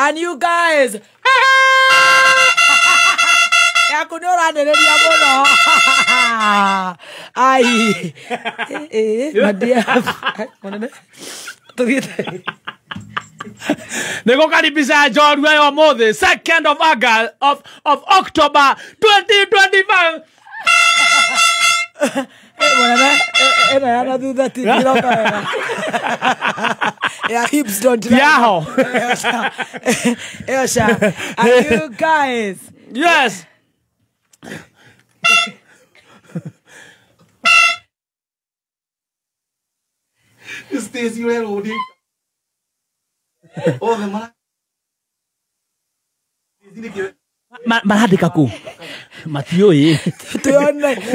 And you guys. Yakunora nereria muno. Ai. Madia. Nego karibisha Njorua yo mothe 2nd of August of October 2025. Yeah, hips don't Yaho. And you guys. Yes. Stacy, you are holding. Oh, the man. Marandika ku. Matio ye.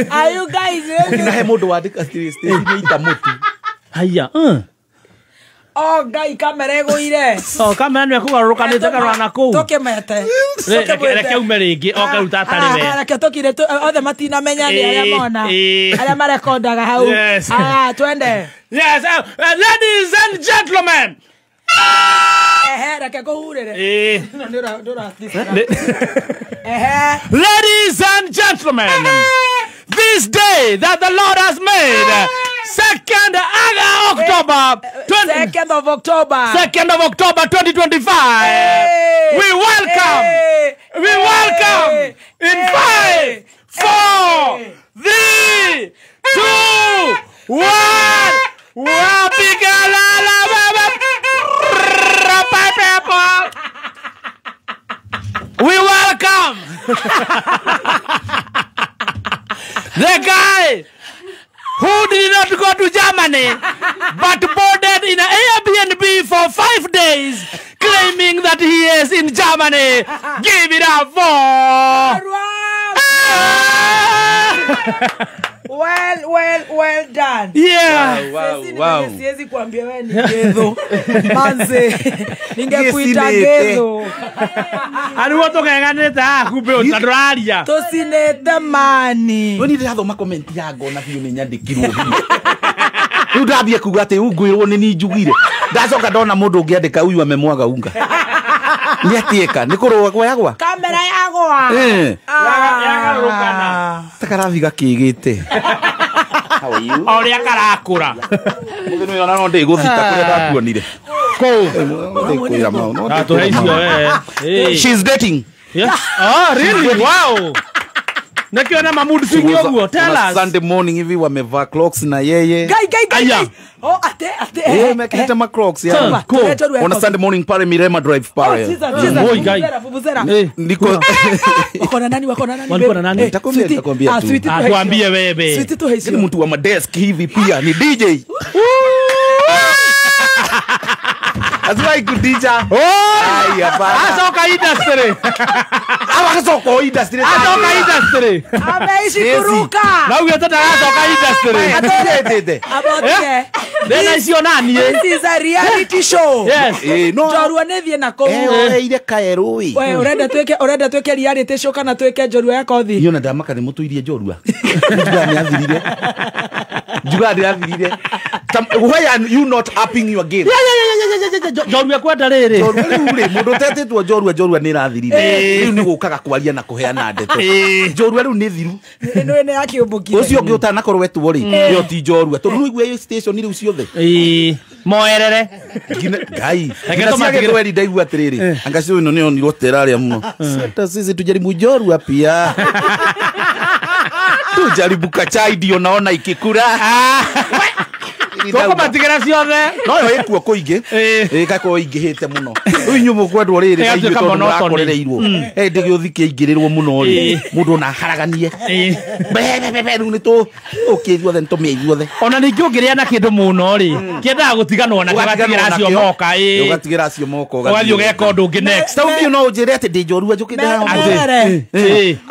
Are you guys ready? Na hemo do adika Stacy ni itamuti. Haya. Oh, guy, kamera iguire. Oh, kamera ni kugarukanite karana ku. Toke mete. Reke umerigi okaruta atari we. Reke tokire othe matina menya ni aria mona. Aria marekondaga hau. Twende. Yes, ladies and gentlemen. Ladies and gentlemen, this day that the Lord has made, 2nd of October 2025, we welcome in 5, 4, 3, 2, 1, we welcome the guy who did not go to Germany but boarded in an Airbnb for 5 days, claiming that he is in Germany. Give it up for Well done. Yeah. Wow. Siwezi kuambia wewe ni gedho. Manze. Ningekuita gedho. Ani woto kenganeta kumbe utaduraria. Tosinete mani. Woni ndathoma comment yago na biu ni nyandikirwo biu. Riu ndambia kuga ati ungwirwo ni njugire. Ndacoka ndona mundu ungiandika uyu amemwaga unga. Ni atieka ni kurwa kwa yagwa. Kamera yagwa. Yagarukana. Takarathi gakigite. How are you? Oria karakura. Mundu yona no ndi guthita kuria ndakuonire. She's dating. Yeah. Oh, really? Wow. Nakiona mamudu swingi oguo. Tell us. Sunday morning hivi wamevaa clocks na yeye. Guy. Oh, ate. Mekita ma clocks ya. On a Sunday morning pale Mirema Drive pale. Oi guy. Niko wako na nani? Walikuwa na nani? Nitakwambia tu. Tuambie wewe. Sweet tu haisi. Ni mtu wa madesk hivi pia ni DJ. Azwai kudija. Ai hapana. Asoka industry. Asoka industry. Ameishi kuruka. Na uyo tata asoka industry. Atete. Abotie. Dena isio nani This is a reality show. Yes. No. Njorua nethie na ko. Ile kaerui. Wewe urenda tweke reality show kana tweke Njorua yako thi. Yona ndamaka ni mutuirie Njorua. Njuga ni athirire. Why are you not upping your game? Njorua kwenda riri. Mundu tetetwo Njorua ni rathirire. Riu ni gukaga kwaria na kuheana ndeto. Njorua riu ni thiru. Ino ene yake ubukire. Ucio ngi utanakorwo wetu ri. Yo ti Njorua. Tondu igwe station riu ciothe. Moerere. Ngai. Nginya weri ndaigua atiriri. Angacio ino ni onirwo teraria muno. Hata sisi tujaribu Njorua pia. Tujaribu kachai ndio naona ikikura. Koko matigera ciothe. No yo ikuo kuingi. Gako ingihite muno. Uyu mukwendwo riri kaigwe tondu murakorereirwo. Ndigi uthike ingirirwo muno ri. Mundu na haraganie. Bebe ni tu ukithwo the ntumie othe. Ona ningi ungiria na kindu muno ri. Kiendaga gutiganwo na gatigira cio moka ugatigira cio moko ugathio geka undu ungi next. Tau no njire ati ndi Njorua njukite haha.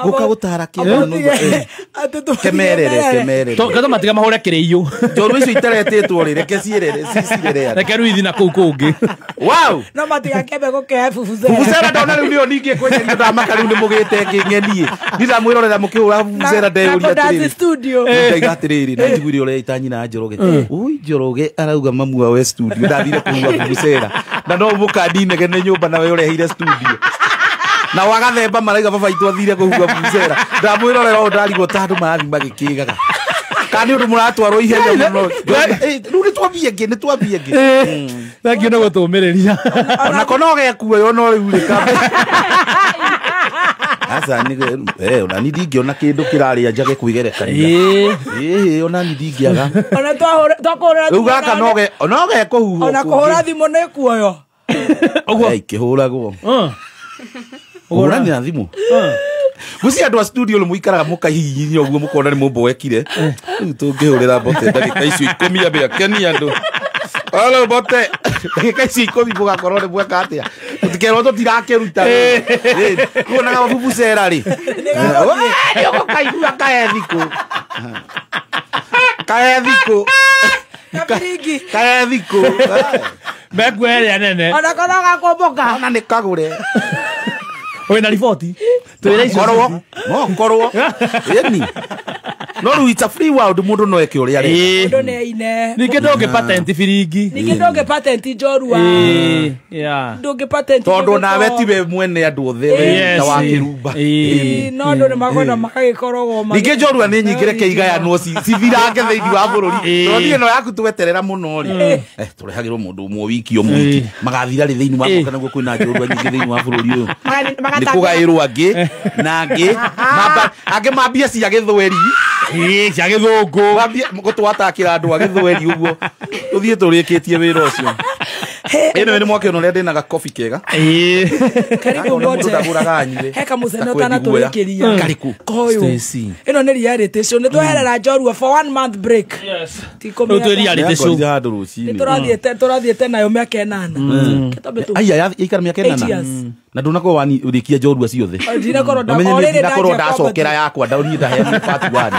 Guka gutara kindu. Kemerere. Gato matiga mahure kiriyo. Njorua icio iterete twore reke cierere cicirere reke ruithi na kuu kungi wow no matiga kebe gukea vuvuzela vuvuzela ndona riu nio ningi kwenye ndamaka riu ni mugite nging'enie ndamwirorera mukihura vuvuzela ndeuria atiriri studio ndaiga atiriri na njiguire uria itanyina Njoroge ui Njoroge arauga mamu wawe studio ndathire kuwa vuvuzela na no mukandi negene nyumba nawe ureheire studio na wagathemba maraiga baba itu athire kuhuga vuvuzela ndamwirorera o ndarigwo tandu marathi magikigaga kani undu muratwarwo ihenya muno riu ni twambie ngi thengio no gutumiriria ona konoge kuoyo no riu rika asa ni ona ni ndingiona kindu kiraria njage kwigerekania ona ni ndingiaga ona twakora riu gaka noge kuhuha ona kuhura thimu ni kuoyo oguo ikihuragwo uhurani na thimu guci andu a studio muikaraga mukahihinya uguo mukona ni mumboekire riu tungihurira Bote ndagika icio 10 ambe kenia andu hello Bote ndagika icio 10 mugakorwo ni mweka atia tutikerwo tutirakiruta kuonaga vuvuzela ri yoko kaigua kaethiko megweria nene ona konaga kumbuka ona ni kagure wina riboti twira icio korwo yani no riu it's a free world mundu no eke uria ri mundu ne ine ningi ndungi patent firingi ningi ndungi patent njorua ndungi patent tondu nawe tiwe mwene andu othe ta wa kirumba no ndu ni magona makagikorwo ningi njorua ni nyingire keigayanwo civirange theithi wa bururi tondu no yaku tweterera muno ri turehagirwo mundu umwe wiki omwe magathira ri theithi wa kana guo kwina njorua nyingi theithi wa bururi uyu ni kugairwo angi na angi mambia cia githweri cia githungu gutwatakira andu a githweri uguo tuthie turikitie wira ucio ino ni mwake no ndina ga coffee kega karibu Bote heka museno tana turikiria kariku Stacy ino ni reality show ni twerera njorua for 1 month break tiko reality show turathiete nayo miaka 8 kitabetu aya ikara miaka 8 na ndunako wani urikia njorua ciothe ndakorwo ndacokera yakwa ndauri ndahe part 1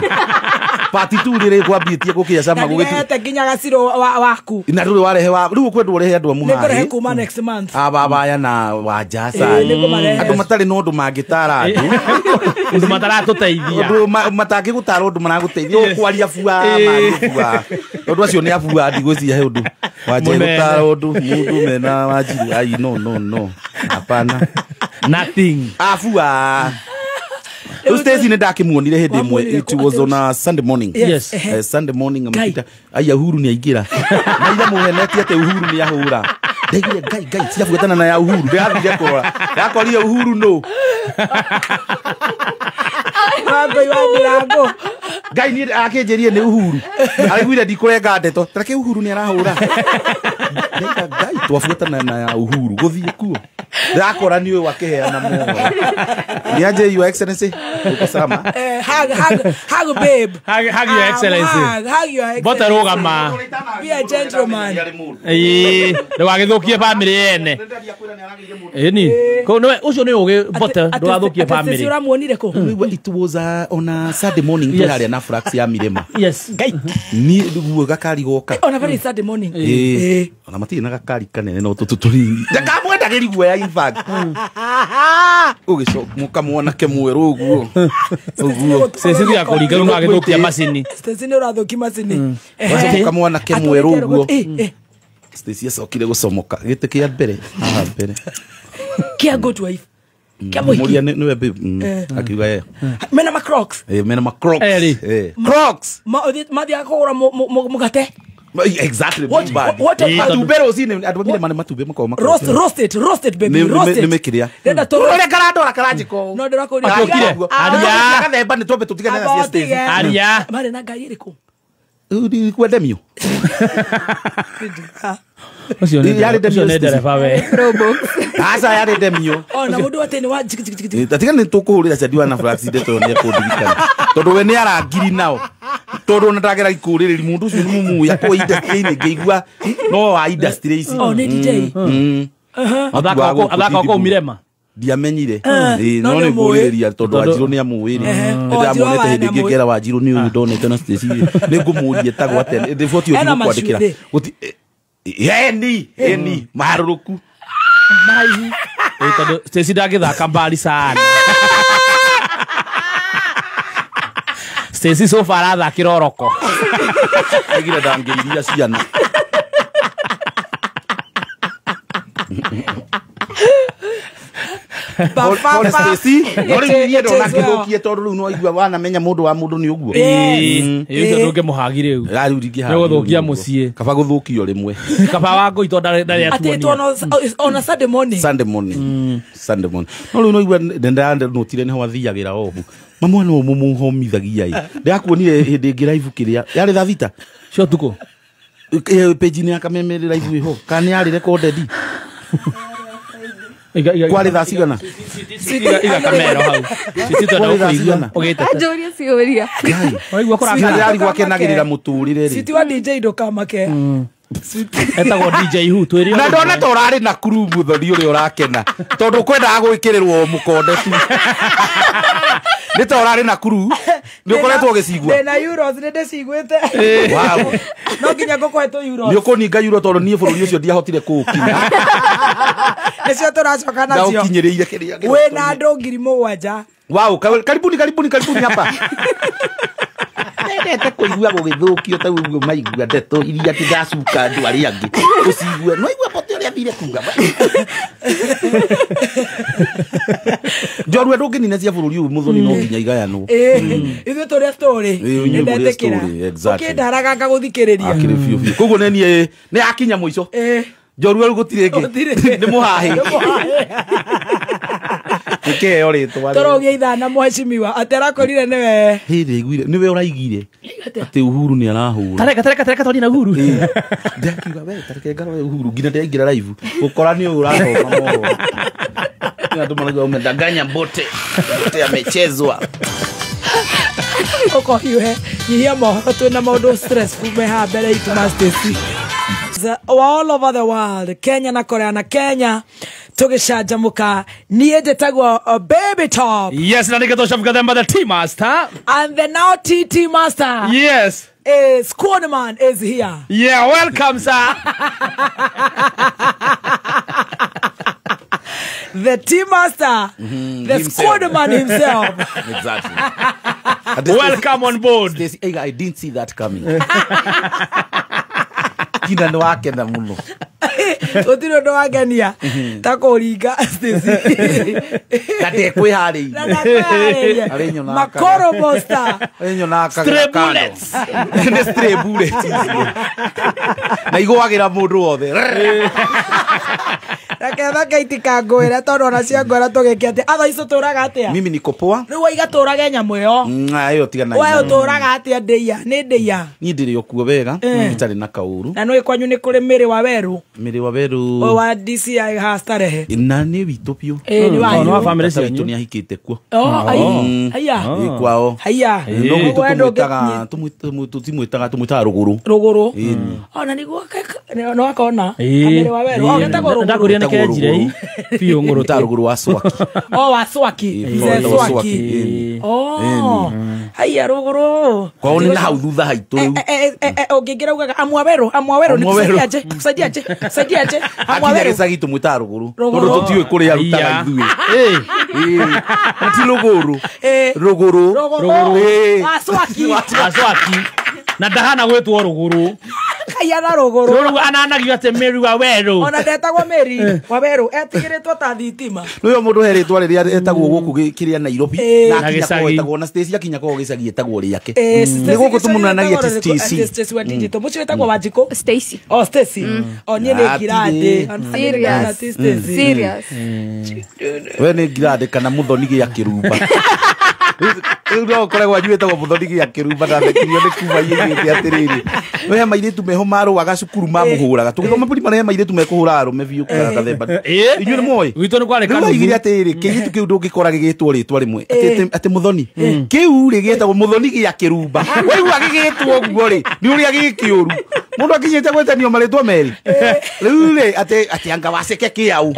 part 2 rire kwambitie gukia sama gugite nginya gaciro waku na ruri warehe wa riu kwendwo urehe andu amuhahe nikurehe kuma next month ababaya na wajasa andu matari no ndu mangitara andu ndu mataratuteithia ndu matangi gutara ndu maraguteithia kwaria bua mangibua ndu acio ni abua ndigwicia he ndu waje gutara ndu mundu mena wajiru ai no hapana nothing afua Stacy ni ndakimuonire hindi imwe it was on a Sunday morning yes Sunday morning amukita aya Uhuru ni aingira na ira muheneti ate Uhuru ni ahura ndegire gai ciafuatana na ya Uhuru ndathire kurora yakorire Uhuru no Rango gai ni akinjirie ni Uhuru ariguire ndikurenga ndeto tareke Uhuru ni arahura ndega gai twafuatana na ya Uhuru guthie kuo ndakora ni we wakiheana mo ni aje your excellency ukosama hug babe hug your excellency hug your excellency Bote rugama be a gentleman ndwagithukie family yene ni ko no ucio ni ugi Bote ndwathukie family sisi uramuonire ko it was on a Saturday morning turaria na flax ya Mirema yes ni guo gakari goka ona very Saturday morning ona matiri na gakari kanene no tututuri ndakamwendagiri guo in fact ugico mukamwona ke mweru uguo sisi ya kuringa no agithukia macini Stacy ni urathukia macini mukamwona ke mweru uguo Stacy acokire gucomoka gite kia mbere mbere kia good wife kia moiki muria ni we babe akiuga ye mena ma Crocs mena ma Crocs Crocs mathia kugura mugate exactly what matubero sine andu mire mane matube makoma roasted baby roasted nimekiria ndenda to ore karandora karajiko no ndira ko aria gathemba ni twambe tutigane na Stacy aria mare na ngai iriko udi kwende mio ucio ni dereva we asa yari demio ona mundu atene wa tatika ni tukuhurira cediwa na flax ndeto ni kudirikana tondu we ni arangiri nao tondu na ndagera ikuriri mundu ucio ni mumu ya kwa industry ni ngeigua no wa industry ici ni DJ athaka ko Mirema ndiamenyire no nĩ mũrĩrĩria tondũ Wanjiru nĩ amũĩrĩ ndamuonete hĩndĩ ĩngĩ ngera Wanjiru nĩ ũyũ ndonete na Stacy nĩ ngũmũũria etagwo atĩa riboti ĩyo ndĩkwandĩkĩra eni maharũrũku maraihu tondũ Stacy ndangĩthaka mbari sana Stacy so far arathakĩra Oroko aigire ndangĩiria ciana Stacy noririe ndona kĩthũkie tondũ rĩu no igua wanamenya mũndũ wa mũndũ nĩ ũguo ũcio ndũngĩmũhagi rĩu gũthũkia mũciĩ kaba gũthũkio rĩmwe kaba wa ngũitwo ndarĩ atuonia on a Sunday morning no rĩu no igua ndanotire nĩho athiagĩra ohu mamwana mũmũhomithagia ndĩrakuonire hĩndĩ ĩngĩ live kĩrĩa yarĩ thaa thita cio tukũ page-inĩ ya Kameme live ĩho kana yarĩ recorded kwarĩ thaa cigana iga kamera hau Anjoria ciũria ndĩrari gwakenagĩrĩra mũtũrĩre Siti wa DJ ndokamake etagwo DJ Who twĩrĩo na ndona ta ũrarĩ na crew mũthoni ũrĩa ũrakena tondũ kwendaga gwĩkĩrĩrwo mũkonde tu nĩ ta ũrarĩ na crew nĩ ũkoretwo ũgĩcigua na euros nĩ ndĩciguĩte wow no nginya ngũkohetwo euros nĩ ũkũninga euro tondũ niĩ bũrũri ũcio ndiahotire kũũkinya nĩcio tũracoka nacio na ũkinyĩrĩire kĩrĩa wĩna andũ 7,000 wow karibuni hapa ndete kũigua gũgĩthũkio ta ũguo maigua ndeto iria tigacuka andũ arĩa angĩ ũcigue no igua pote ũrĩa thire kuga Njorua ndũngĩnina cia bũrũri ũyũ mũthoni no nginya igayanwo ithuĩ tũrĩa story ndetĩkĩra ũkĩndaraga ngagũthikĩrĩria akĩrĩ biũ koguo nĩ akinya mũico Njorua rĩu gũtirĩ ĩngĩ nĩ mũhahe Nikeo ritwa torogia ithana mheshimiwa aterakorire niwe hĩndĩ iguire niwe ũraigire atĩ Uhuru nĩ arahũra tareka toni na Uhuru ndakiuga we tareke ngaro Uhuru ngina ndaingĩra live gũkora nĩ ũyũ ũrathoma mohoro ndio maana umedanganya bote amechezwa oko hiwe nyihia mohoro twina maũndũ stressful meha mbere itu Stacy all over the world Kenya na Korea na Kenya tugishajamuka niye jetagwa Baby Top. Yes, na nigga toshafuka them by the Tea Master. And the now TT Master. Yes. Squadman is here. Yeah, welcome sir. The Tea Master, the Squadman himself. Exactly. Welcome on board. I didn't see that coming. Kina ndo wake na muno. Otiro ndo wagania. Tako ringa Stacy. Kate kwihari. Arenyo na Makoro Monster. Arenyo na stray bullets. Ne stray bullets. Na igwagira mundu wothe. Raketha kaitika ngwira tondu na cia ngwira tugikia ati atha ico turaga atia. Mimi niko poa. Riu waiga turaga nyamu yo. Ayo tigana. Wewe turaga atia ndeia, ni ndeia. Ni ndiri okuo wega, itari na kauru. Na no ikwanyu ni kuri miri wa weru. Miri wa weru. O wa DCI hastarehe. Na ni witu pio. Ni wa no family cenyu ni ahikite kuo. Haya. Kwao. Haya. No tumwitaga ruguru. Ruguru. Ona niguo no akona. Miri wa weru. Ogetagwo ruguru. Kenjire pio ngoro ta ruguru wa Swaki. Wa Swaki. Swaki. Haya ruguru. Kwao ni na hau thutha haitu riu. Ongingira ugaga amwaweru ni saidiaje amwaweru gicagi tumwita ruguru tondu tutiwe kuria rutaga ithuĩ ti ruguru Swaki na ndahana gwetwo ruguru kaya na ruguru ananagio ate Mary wa weru ona ndetagwo Mary wa weru etigiritwo ta thitima niyo mundu heritwa riria etagwo guku kiria Nairobi na gicagi etagwo na Stacy akinya kwa gicagi etagwo riake ni guku tumunanagia Stacy wa digital mucio etagwo Wanjiku Stacy Stacy nie ni girande serious we ni girande kana muthoni gia kirumba no korego anyuĩte Muthoni gĩa kĩrumba na thekirio nĩ kuma yĩgĩte atĩrĩrĩ we mairĩtu meho marũaga cukuru mamũhũraga tũgĩthoma primary mairĩtu mekũhũra arũme biũ kana gathemba inyuĩ nĩ moĩ witũ nĩ kwarĩ kanitha igire atĩrĩrĩ kĩirĩtu kĩu ndũngĩkora gĩgĩtwo rĩtwa rĩmwe atĩ Muthoni kĩu rĩ gĩtagwo Muthoni gĩa kĩrumba waigua gĩgĩtwo ũguo rĩ nĩ ũrĩa gĩkĩũru mũndũ akinyĩte gwetanio marĩtwa merĩ rĩu rĩ atĩ anga waceke kĩau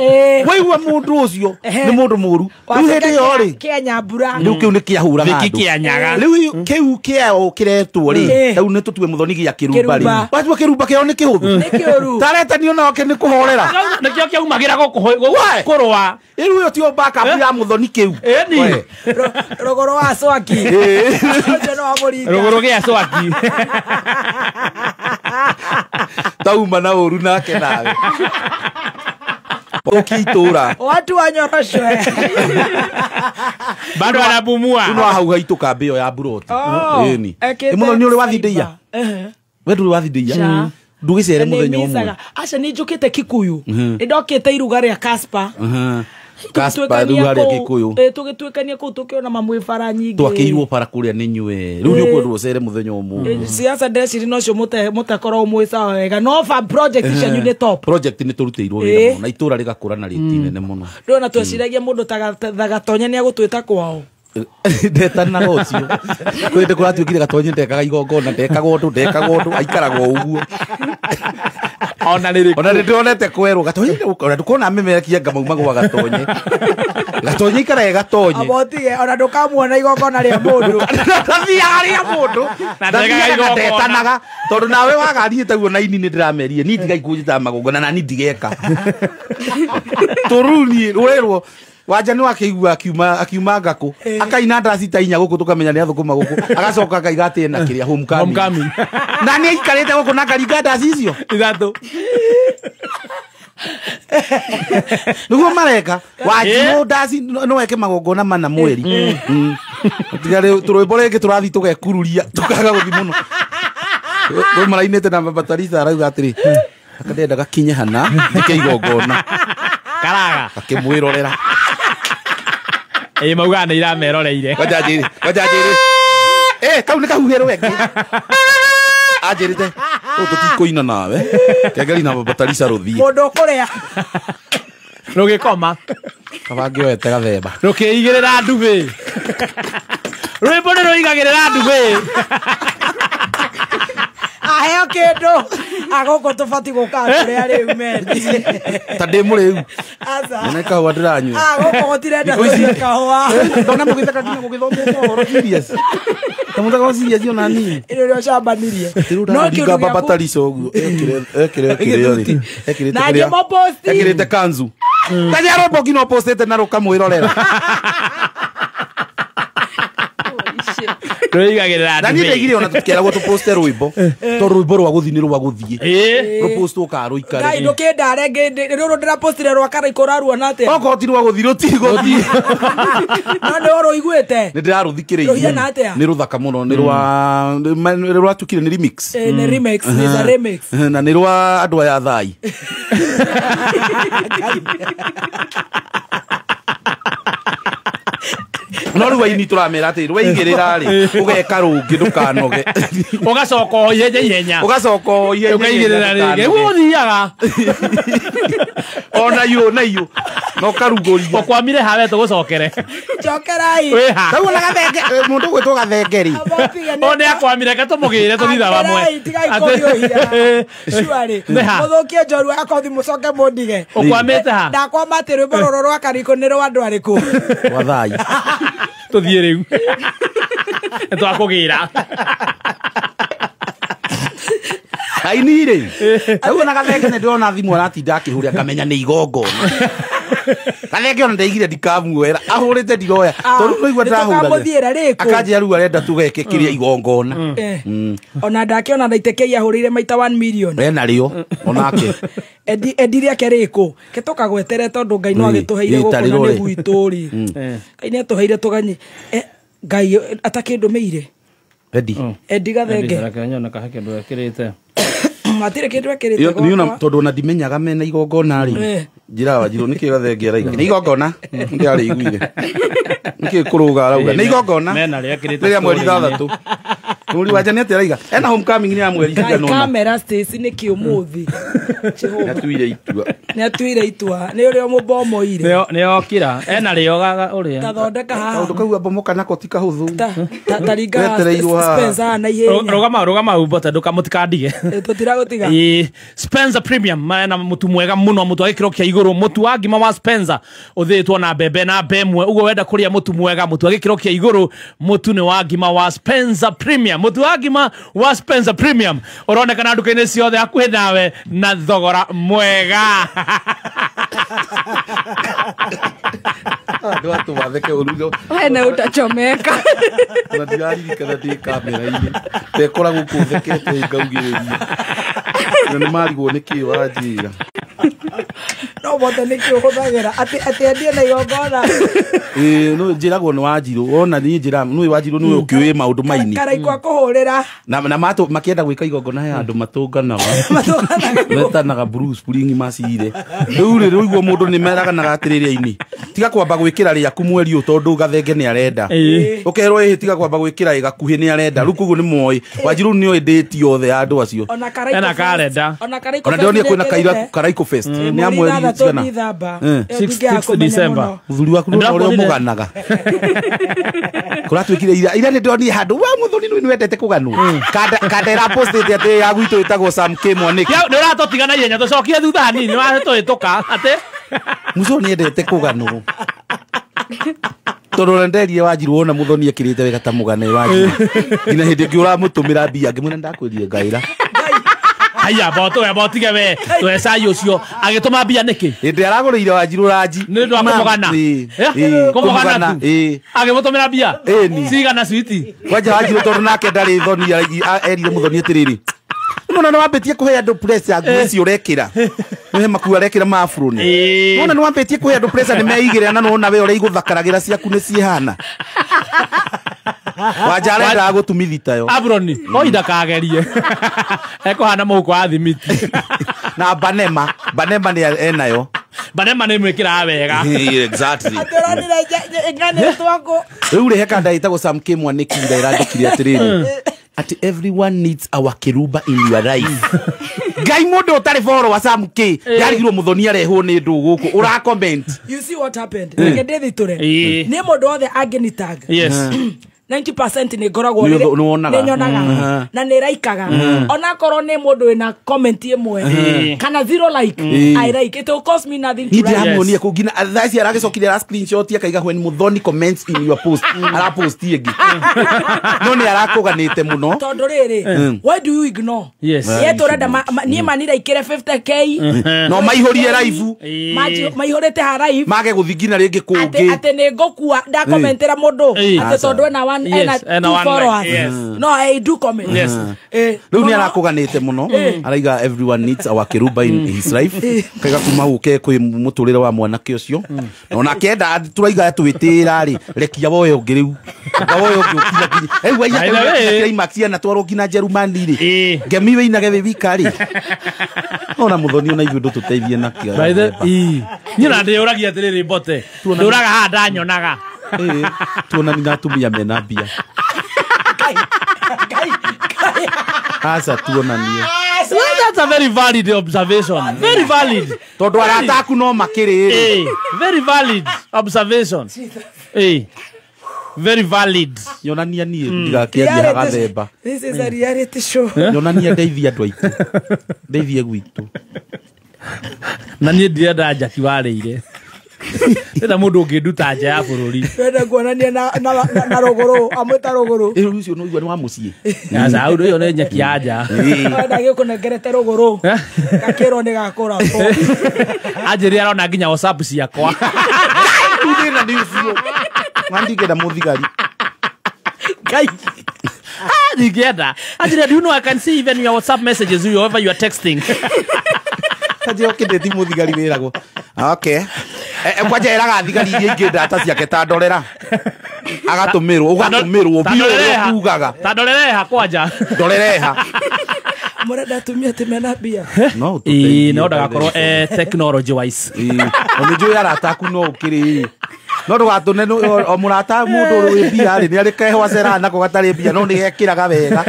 waigua mũndũ ũcio nĩ mũndũ mũru rĩu hĩndĩ ĩyo rĩ Kenya mbura rĩu kĩu nĩ kĩahũraga andũ kĩanyaga rĩu kĩu kĩao kĩretwo rĩ rĩu nĩ tũtue Muthoni gĩa kĩrumba rĩ watua kĩrumba kĩao nĩ kĩhũthũ taretanio nao nĩ kũhorera nĩkĩo kĩaumagĩra kũrũa rĩu ũyũ tio backup ya Muthoni kĩu rũgũrũ wa Swaki ũcio no amũringa rũgũrũ gĩa Swaki tauma na ũru nake nawe ũkĩitũra watu wanyoroshwe bado anapumua no hau haitũ kambĩ ĩyo ya buroti ĩni Muthoni ũrĩ wathindĩia we ndũrĩ wathindĩia ndũgĩcere mũthenya ũmwe aca nĩ njũkĩte Kikuyu ndokĩte iruga rĩa Casper Casper rĩu harĩa Gĩkũyũ tũgĩtuĩkania kũu tũkĩona mamwe bara nyingĩ twakĩirwo bara kũrĩa nĩ nyue rĩu nĩ ũkwendwo ũcere mũthenya ũmwe siasa ndeciri no cio mũtakorwo mwĩ sawa wega no fa project cianyu nĩ top project nĩ tũrutĩirwo wĩra mũno na itũra rĩgakũra na rĩti nene mũno ndona tweciragia mũndũ ta Gatonya nĩ agũtwĩta kwao ndetanaga ũcio kwĩndĩ kũratuĩkire Gatonye ndekaga igongona ndekaga ũndũ aikaraga ũguo ona nĩndĩronete kwerwo Gatonye ona ndũkona amemerekia ngamauma gwa Gatonye ikaraga Gatonye abotige ona ndũkamuona igongona rĩa mũndũ ndathiaga rĩa mũndũ ndetanaga tondũ nawe wagathiĩte guo na ini nĩndĩramerie ni ndigaikũnjĩta magongona na ni ndigeka tũruni rũrĩrwo wanja nĩ wakĩigua akiuma ngakũ akaina ndacita inya gũkũ tũkamenya nĩ athũkũma gũkũ agacoka akaiga atĩ na kĩrĩa homecoming na nĩ aikarĩte gũkũ na karinga ndaci icio ithatũ nĩguo mareka wanjirũ ndaci no weke magongona mana mweri tũrwĩmbo rĩngĩ tũrathiĩ tũgekururia tũkaga gũthi mũno rĩu marainĩte na Batarisa arauga atĩrĩ akandenda gakinye hana njĩke igongona karaga akĩmwĩrorera mauga nĩ irameroreire wajajiri kau nĩ kahuhĩrwo weke anjĩrĩte tũtikũina nawe kengeri na Batarisa rũthiĩ mũndũ kũrĩa rũgĩkoma kabangĩoete gathemba rũkĩigĩrĩra ndubi rwĩmbo nĩ rũigagĩrĩra ndubi aheo kĩndũ agũkũ tũbati gũka kũrĩa rĩu mendi ta ndĩ mũrĩu nĩ kahũa ndĩranyua agũkũ gũtirenda tũcie kahũa ndona mũgĩthaka nginya gũgĩthomwo mohoro serious ta mũthaka serious ona nini ĩno nĩ ũcambanirie no kĩndũ gĩa Batarisa ũguo ekĩrĩte kanzu tanya robo kino postete na rũkamwĩrorera rũigagĩrĩra na niĩ ndaigire ona tũkĩeragwo tũposte rwĩmbo to rwĩmbo rwa gũthiĩ nĩ rwa gũthiĩ rũpostwo ka rũikare ngai ndũkĩndare rũrũ ndĩrapostire rwa karaiko raruona atĩa okorwo ti rwa gũthiĩ rũtigũthiĩ no nĩ ũrũiguĩte nĩ ndĩrarũthikĩrĩirie nĩ rũthaka mũno nĩ rwatukire nĩ remix nĩ remix nĩ remix na nĩ rwa andũ aya thai no rĩu aini tũramera atĩ rwaigĩrĩra rĩ ũgeka rũngĩ ndũkanoge ũgacoka ihenya ũkaigĩrĩra rĩngĩ ũthiaga ona iyo no karugũria ũkwamire hawe tũgũcokere cokerai rĩu ona gathenge mũndũ ũgwĩtwo gathengeri o nĩ akwamire katũmũgĩre tũthitha bamwe mũthũkie njorua akothi mũcoke mũndige ũkwamĩte ha ndakwama atĩ rwĩmbo rũrũ rwa kariko nĩ rwa andũ arĩkũ wa thai tũthiĩ rĩu twakũgĩra aini rĩ rĩu ona gathenge nĩ ndĩrona thimũ aratinda akĩhũrĩa ngamenya nĩ igongona gathenge ona ndaigire ndikamuoera ahũrĩte ndiroya tondũ noigua ndĩrahũraga akanjĩra rĩu arenda tũgeke kĩrĩa igongona ona ndakĩona ndaitĩkei ahũrĩire maita 1 million narĩo onake endire ake rĩkũ ketũkagwetere tondũ Ngai no agĩtũheire gũkũ na nĩ gwitũ rĩ Ngai nĩ atũheire tũganye Ngai atakĩndũmĩire Eddie gathenge matire kĩndũ ekĩrĩte niona tondũ ona ndimenyaga mena igongona rĩ njira Wanjiru niki gathengia raiga ni igongona ndi ari iguire niki kuruga arauga ni igongona mena riakirite mweri 3 muri wanja ni atiraiga ena homecoming ni ya mweri 5 kamera station ni kiumuthi ni atuire itua ni uri mubomoire ne okira ena riogaga uria tathondeka haha kaundu kau abomoka nako ti kahuthu taringa Spencer na ihenya rugama ubota ndukamutikandige tutira gutiga Spencer Premium maana mutu mwega muno mutu agikiro kia iguru mutu wa ngima wa Spencer uthitwo na bebe na bemwe ugo wenda kuria mutu mwega mutu agikiro kia iguru mutu ni wa ngima wa Spencer Premium mutu wa ngima wa Spencer Premium uronekana nduka-ini ciothe akuhi nawe na thogora mwega ndo atu watheke urujo wena utachomeka na diari kana di kamera-ini tekora gukuthekete ngaugiriria ni marigwo niki wanjira no bothe niki uhuthagira ati endie na igongona no njiragwo ni Wanjiru ona ni njira ni Wanjiru ni ukiuye maundu maini karaikwa kuhurira na matu makienda gwika igongona he andu matunganaga metanaga Bruce Spring macire riu igwo mundu ni meraganaga atiriria-ini tiga kwamba gwikira riaku mweri utondu gathenge ni arenda ukerwo tiga kwamba gwikira igakuhi ni arenda riu kuguo ni moi Wanjiru ni date yothe andu acio ona karenda ona ndio kwina Karaiko Fest ni amweri cigana 6 December muthuri waku no uri muganaga kuratwikire ira ni ndoni handu wa muthuri ni wendete kuganwo kandera postete ati ya gwitu itagwo Sam K Mwaniki ni uratotigana ihenya tucokie thutha hanini wahetũhĩtũka ati muco ni endete kuganwo tondu ndenderie Wanjiru wona muthoni akirite wega ta mugane Wanjiru ina hindi ngi uramutumira mbia ngimwena ndakwirire ngaira haya botige we twecai ucio agituma mbia niki hindi araguriire Wanjiru ranji ni ndo akomogana kumogana agimutumira mbia cigana switi wanja Wanjiru tondu nake ndari thoni erire muthoni atiriri nona nwambitie kuhe andu pressure ngweci urekira ni maku arekira mafuruni nona nwambitie kuhe andu pressure ni meigire na nona we uri iguthakaragira ciaku ni ciehana wanja arenda gutumithita yo abroni no indakagerie ekuhana muko athimiti na banema ni enayo banema ni mwikira wega exactly atorani ngane twako riu reheka ndaitagwo Sam K Mwaniki ndairandikire atiriri ati everyone needs our Kiruba in your life ngai mundu utari follow wa Sam K yarigirwo muthoni arehwo ni ndu guku ura comment you see what happened reke ndithure ni mundu othe angenitag yes 90% ni ngoragwo ni nyonaga na ni raikaga ona korwo ni mundu wina comment imwe kana zero like I like it will cost me nothing to like ndiamuonia kugina athaci aragicokire ra screenshot akaiga when muthoni comments in your post ara post yengi no ni arakuganite muno tondu riri why do you ignore yes yeto renda ni manira ikire 50k no maihorie live maihorete ha live mage guthingina ringi kungi ate ni ngokua nda commentera mundu ate tondu na one and two followers no I do comment yes riu ni arakuganite muno araiga everyone needs our Kiruba in his life kaiga kuma uke kwi muturire wa mwanake ucio nona kenda turaiga twitira ri rekia woyo ngiriu woyo ngukira kiri wa ya climax na twaro kina Jerumani ri ngemi we inage wikari ona muthoni ona ithu tuteithie na kia by the ni na ndiuragia atiriri bote nduraga handa nyonaga tuona ni natumia mena mbia asa tuonanie that's a very valid observation very valid tondu arataku no makiriri very valid observation very valid yonania nie ndigakiaria gathemba this is a reality show yonania ndeithia andu aitu ndeithie gwitu na nie ndirenda njaki warĩire ena mundu unginduta nja ya bururi wenda kuonania na rogoro amwita rogoro ucio no igwa ni wa mucii asa audo yo ne nyaki anja wenda gikunengerete rogoro gakiro ni gakura po ajiri arona nginya WhatsApp ciakwa ndina ni ucio ngandikenda muthigari kai nigenda ajiri do you know I can see even your WhatsApp messages wherever you are texting kaje okendeti muthigari wiragwo okay kwaje eraga thigari iria ingi data ciake ta ndorera agatumirwo bio kugaga ta ndorereha kwanja ndorereha Murenda tumia timena bia. No no ndagakorwo technology wise. Oni jo yara taku no ukiri. No ndugatune o murata mundu wi bia ri ni ari kehwa cera nako gatari bia no ni gekiraga wega.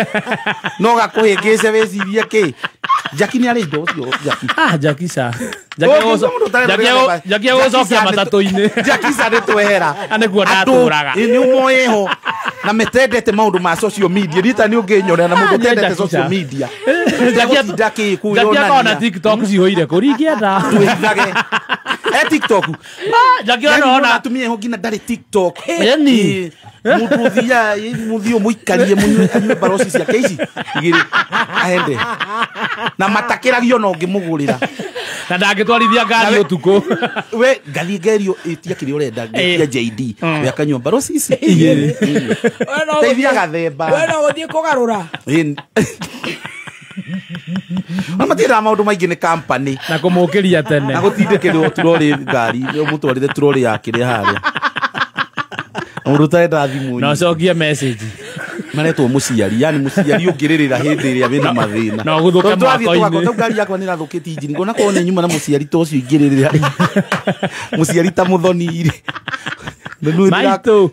No gakuhingise wicirie ki. Jaki ni ari ndo cio Jaki. Jaki sa. Jaki gocokia matatu-ini. Jaki sa ni twehera. Ane kuona aturaga. Ni umoyeho na metendete maundu ma social media rita ni unginyora na mundu tendete social media. Jaki kuyona. Jaki ona TikTok cihoire kurigienda. Tuigage. TikTok. Jaki ona atumia ho ngina ndari TikTok. Yani muthia muthio muikarie munywe barosi cia keici igiri aende na matakiragio no ngimugurira na ndangitwarithia ngari utuku we ngathi ngerio itia kiri urenda ngia JD we akanywa barosi ici igiri teithia gathemba we no guthie kugarura amatira maundu maingi ni company na kumukiria tene na gutindikirwo turori ngari yo mutwarire turori yakire haria urutaenda thimu no cokia message maretwo muciari yani muciari ungiririra hindi iria wina mathina no guthuke mwako-ini ngari yakwa ni rathukiti injini ngona ko ni nyuma na muciari to cio ingiririra muciari ta muthoni ire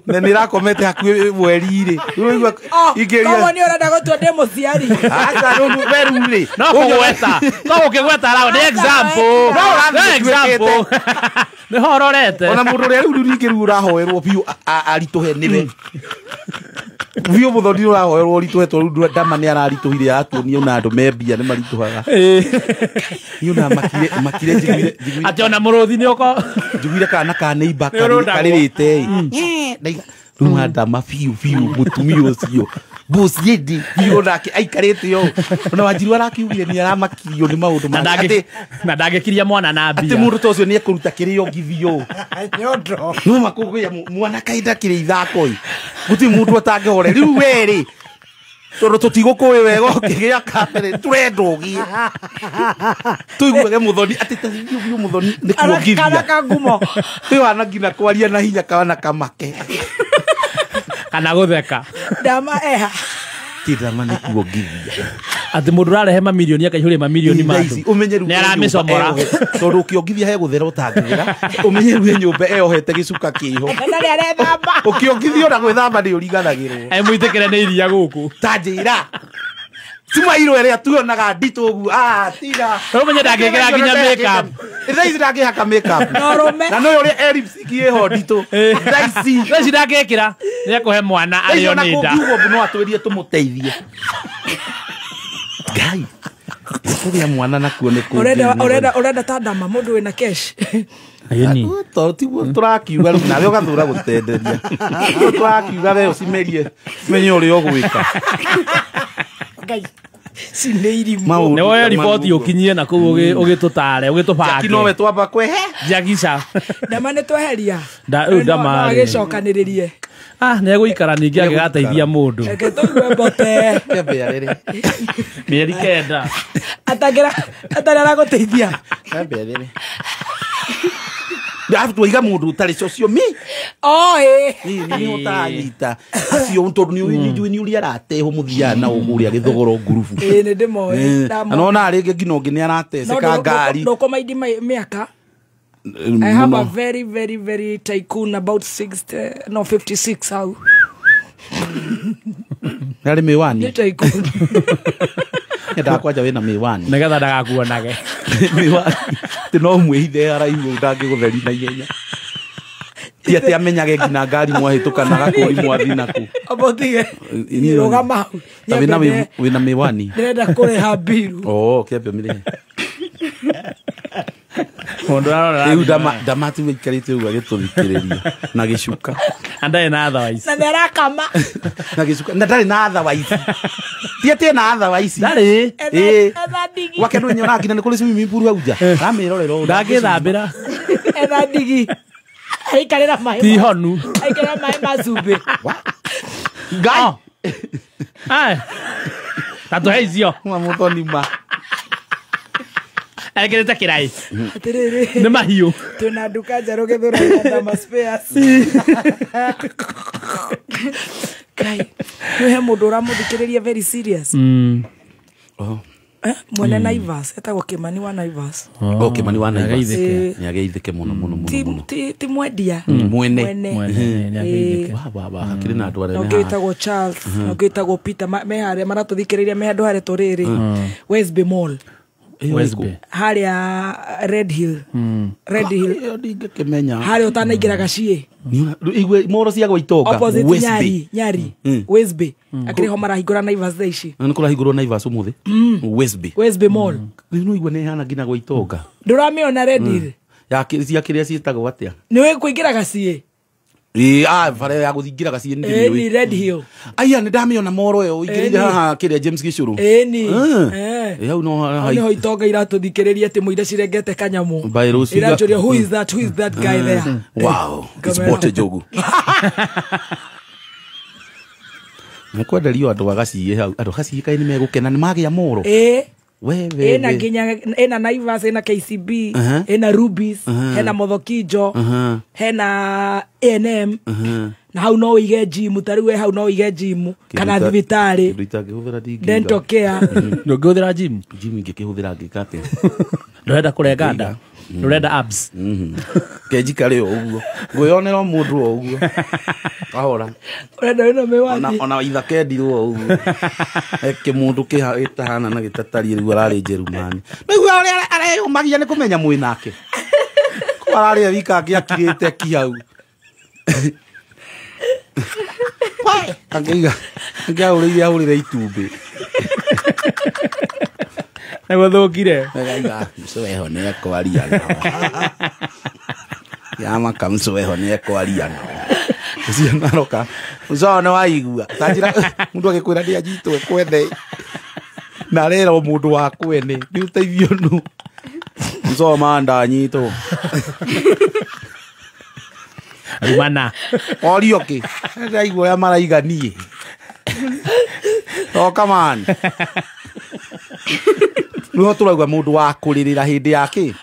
na ni rakomete hakuhi mweri-ri urigwa ingiria kama ni urenda gutwa ndi muciari acha no weru-ri no kugweta rawo ni example ni hororete ona mundu ria riu ringiru urahoerwo biu arituhe niwe biu muthoni urahoerwo rituhetwo riu ndama ni ararituhire atuonie ona andu membia ni marituhaga yuna makire njiguire ati ona muruthi ni uko njiguire kana ka neighbor karirite riu ndama biu mutumia ucio boss yedi biu nake aikarite yo ona Wanjiru arakiugire ni aramakirio ni maundu na ndagekiria mwana na mbia ati mundu tocio ni ekuruta kirio ngithio nyondo no makuguya mwana kaida kiri ithako guti mundu atangehore riu weri toro tutigukuwi wega ukigia kamere turendogie tuiguage muthoni ati tathio muthoni ni kuongithia kana kangumo ri wana ngina kwaria na hinya kana kamake kana gutheka ndama eha tidama ni kuongithia ati mundu rarehe mamilioni akaihuri mamilioni mandu umenyeru ni aramicomora tondu ukiongithia he guthera utangira umenyeru he nyumba eyohete gicuka kiho ndari arethamba ukiongithia na gwithamba ni uriganagirwo mwitikire ni iria guku tanjira Tumairo ere atuonaga ndito ugu tiga no menye ndangekera nginya makeup thaici ndangihaka makeup na no uri elipstick eho ndito thaici ndangekera ni akuhe mwana ario ni nda no atwirie tumuteithie gai kuria mwana na kuone ku urenda tandama mundu wina cash ayeni to tiwo turakiuga nawe ugathura gutenderia turakiuga we ucimerie menye uri ogwika gai sineiri ne woya report ukinyie na ku ugitutare ugitupange Jaki no we twamba kwehe Jakisa ndamane tweheria ndama agicokaniririe ne guikara ningi agigateithia mundu eke tuwe bote kebe arere mieri kenda atagera guteithia kebe arere ya tuiga mundu tari social mi ni utanyita acio untu ni uri arate ho muthia na uguria githogoro ngurubu ni ndimo no na ringi nginongi ni arateceka ngari no komaidi miaka I have a very very very tycoon about 56 how yari miwani ni tycoon ndakwaja wina miwani negetha ndagakuonage miwani tino mwihithe araihu ndangigutheri na ihenya ti ati amenyage ngina ngari mwahituka na gakuri mwathina ku abotige ni rogama wina miwani ndenda kureha biru kiambia mire mundu arora riu ndamati wikarite uga gituthikiriria na gicuka andai na otherwise na nerakama na gicuka ndari na otherwise ti ati na otherwise ndari digi wake no nyona ngina ni kuri simi mpuru auja ramirorero ndagithambira digi aikarira mai ti honu aikarira mai mazube ngai tatu heizio muthoni ma agerete kirai atiriri ni mahiu tuna nduka njeru githura na spares kai we mundu uramuthikiriria very serious mwene Naivas etagwo Kimani wa Naivas Kimani wa Naivas ni ageithike muno ti mwendia mwene Baba hakiri na andu arĩa etagwo Charles etagwo Peter mehare maratuthikiriria me andu hare turiri Westby Mall Westby haria Red Hill ndingĩkĩmenya haria utanaingira gacie igwe moro cia gwitonga Westby Nyari Westby akiriho marahingura Naivas thaa ici nĩ kũrahingũrwo Naivas umuthi Westby Mall no igwe nĩ hana ngina gwitonga nduramiona Red Hill ya kiria ciĩtagwo atĩa nĩ we kuingira gacie bara ya guthingira gacie ni Red Hill aya nĩ ndamĩona moro yo ingĩrire haha kiria James Gicuru yau no itonga iratuthikiriria ati muire cirengete kanyamu Virus irachoria who is that guy there wow it's Bote Jogu nakwenderio andu agacie hau andu gacie kai nĩ megũkena nĩ magĩa moro wewe ena nginya ena Naivas ena KCB ena Rubis hena Mothokinjo hena NM na hau no ige gym tariwe hau no ige gym kana thibitari dental care no ngĩhũthĩra gym ingĩkĩhũthĩra ngĩkate ndũrenda kũrenga nda ndũrenda abs kenjikare ũguo ngwĩonera mũndũ ũguo kahora urenda ĩno mĩwani ona ithake ndirwo ũguo kĩmũndũ kĩhana na gĩtatarie rĩu ararĩ Jerumani nĩguo areyũmagia nĩ kũmenya mwĩ nake ararĩ wika akĩakirĩte kihau angĩaũrĩire ahũrĩre itumbĩ nĩgũthũkire mceho nĩ ekwaria yama kamceho nĩ ekwaria ucio naroka ucio nĩ waigua tanjira mundu agĩkwĩra ndĩ ajitwe kwende na rero mundu wa kwene nĩ uteithio nu ucio manda nyito rumana orioke ndaigua ya maraiganie oh come on no turauga mundu wa kuririra hindi yake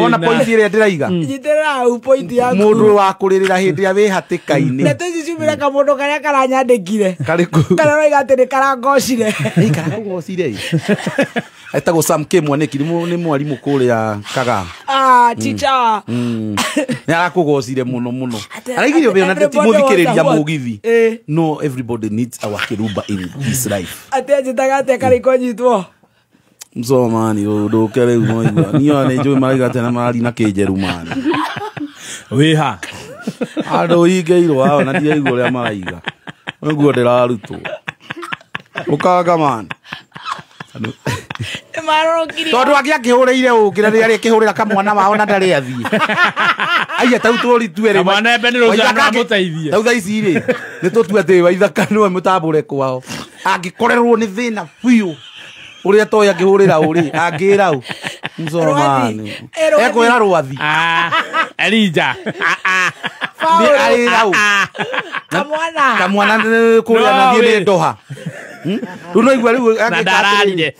ona point ire ndiraiga nyitera u point yaku mundu wa kuririra hindi ya wi hatikaini na tuzicumira ka mundu karia karanyandikire kariku kana roiga ati karangocire karangocire etagwo Sam Kimwa nĩ mwarimu kuria Kaga teacher nĩ arakugocire muno araigire we na timothikiriria mugithi no everybody needs our Kiruba in this life ate njitaga ate karikonyitwo mzomani nduke rĩu no igua niyo nĩ njũĩ maraiga tena marari na Kĩnjerumani wiha andũ ingĩirwo hao na ndiaigua ũrĩa maraiga nĩguo ndĩrarutwo ũkaga man tondu akĩhũrĩire ũkĩra rĩrĩa kĩhũrĩra kamwana wao na ndarĩ athiĩ aya tau tũritue rĩ mwana embe nĩ rũciano amũteithie tau thaa ici rĩ nĩ tũtue atĩ Waithaka nĩwe mũtambũre kwao angĩkorerwo nĩ thĩna biũ ũrĩa toĩ akĩhũrĩra ũrĩ angĩra ũ mzomani ekwĩra rwathi Elija nĩ arĩra ũ kamwana kũrĩa na thiĩ nĩ ndoha rĩu no igua rĩu na ndararire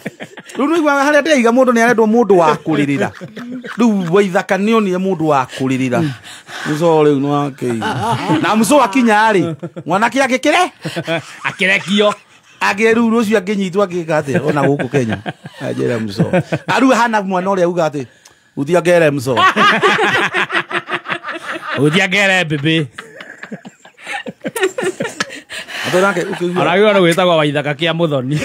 rĩu no igua harĩa ndĩraiga mũndũ nĩ arendwo mũndũ wa kũrĩrĩra rĩu Waithaka nĩonire mũndũ wa kũrĩrĩra mzo rĩu no akĩiga na mzo akinya-rĩ mwanake agĩkĩre akĩrekio agĩru rũcio angĩnyitwo agĩka atĩ ona gũkũ Kenya anjĩra mzo arĩu hana mwana ũrĩa uga atĩ ũthiangere mzo ũthiangere bebe atonake ukigua aragĩrwo nĩ gwĩtagwo Waithaka kĩa Mũthoni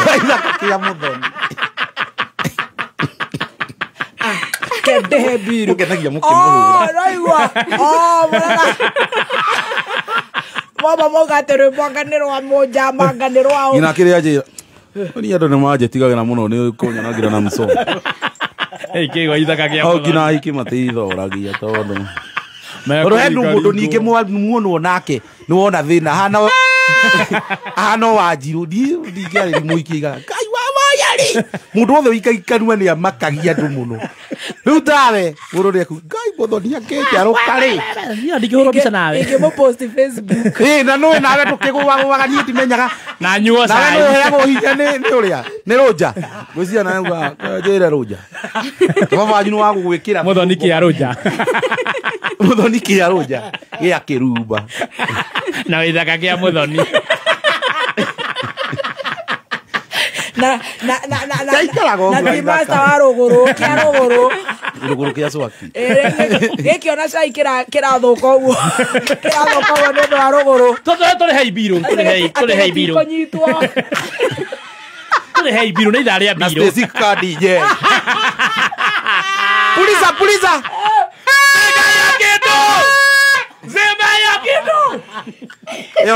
Waithaka kĩa Mũthoni kende biru ũkenagia mũkĩmũhũra raigua mama mogatero mwanganirwa moja manganirwa ina kĩrĩa njĩra ni andũ nĩ manjĩtigagĩra mũno nĩ kũnyanagira na mso kĩ Waithaka kĩa Mũthoni ngina ikimatithoragia tondũ Rohendu mũndũ ningĩ muonwo nake nĩ wona thĩna hana Wanjiru ndingĩarĩ mũikiga Ngai wa Mayari mũndũ wothe wĩikanua nĩ amakagia andũ mũno rĩu tawe mũndũ nĩ Ngai Mũthoni akĩnjarũka rĩ niĩ ndingĩhũrwo mbica nawe ingĩmũpost Facebook na nũĩ nawe tũkĩgũagũaga niĩ ndimenyaga na nyuo nawe nĩ ũheagwo hinya nĩ ũrĩa nĩ Rũnja gwĩciria na uga njĩre Rũnja baba wanyu nĩ wa gũgwĩkĩra Mũthoni kĩa Rũnja Mũthoni kĩa Rũnja gĩa Kĩrumba na Waithaka kĩa Mũthoni na timasta wa ruguru kia ruguru kia swaki gikiona cai kirathuka uguo ni ndo wa ruguru tore hei biru tore hei biru tore hei biru ni ndari ya biru na Stacy Kadi je puliza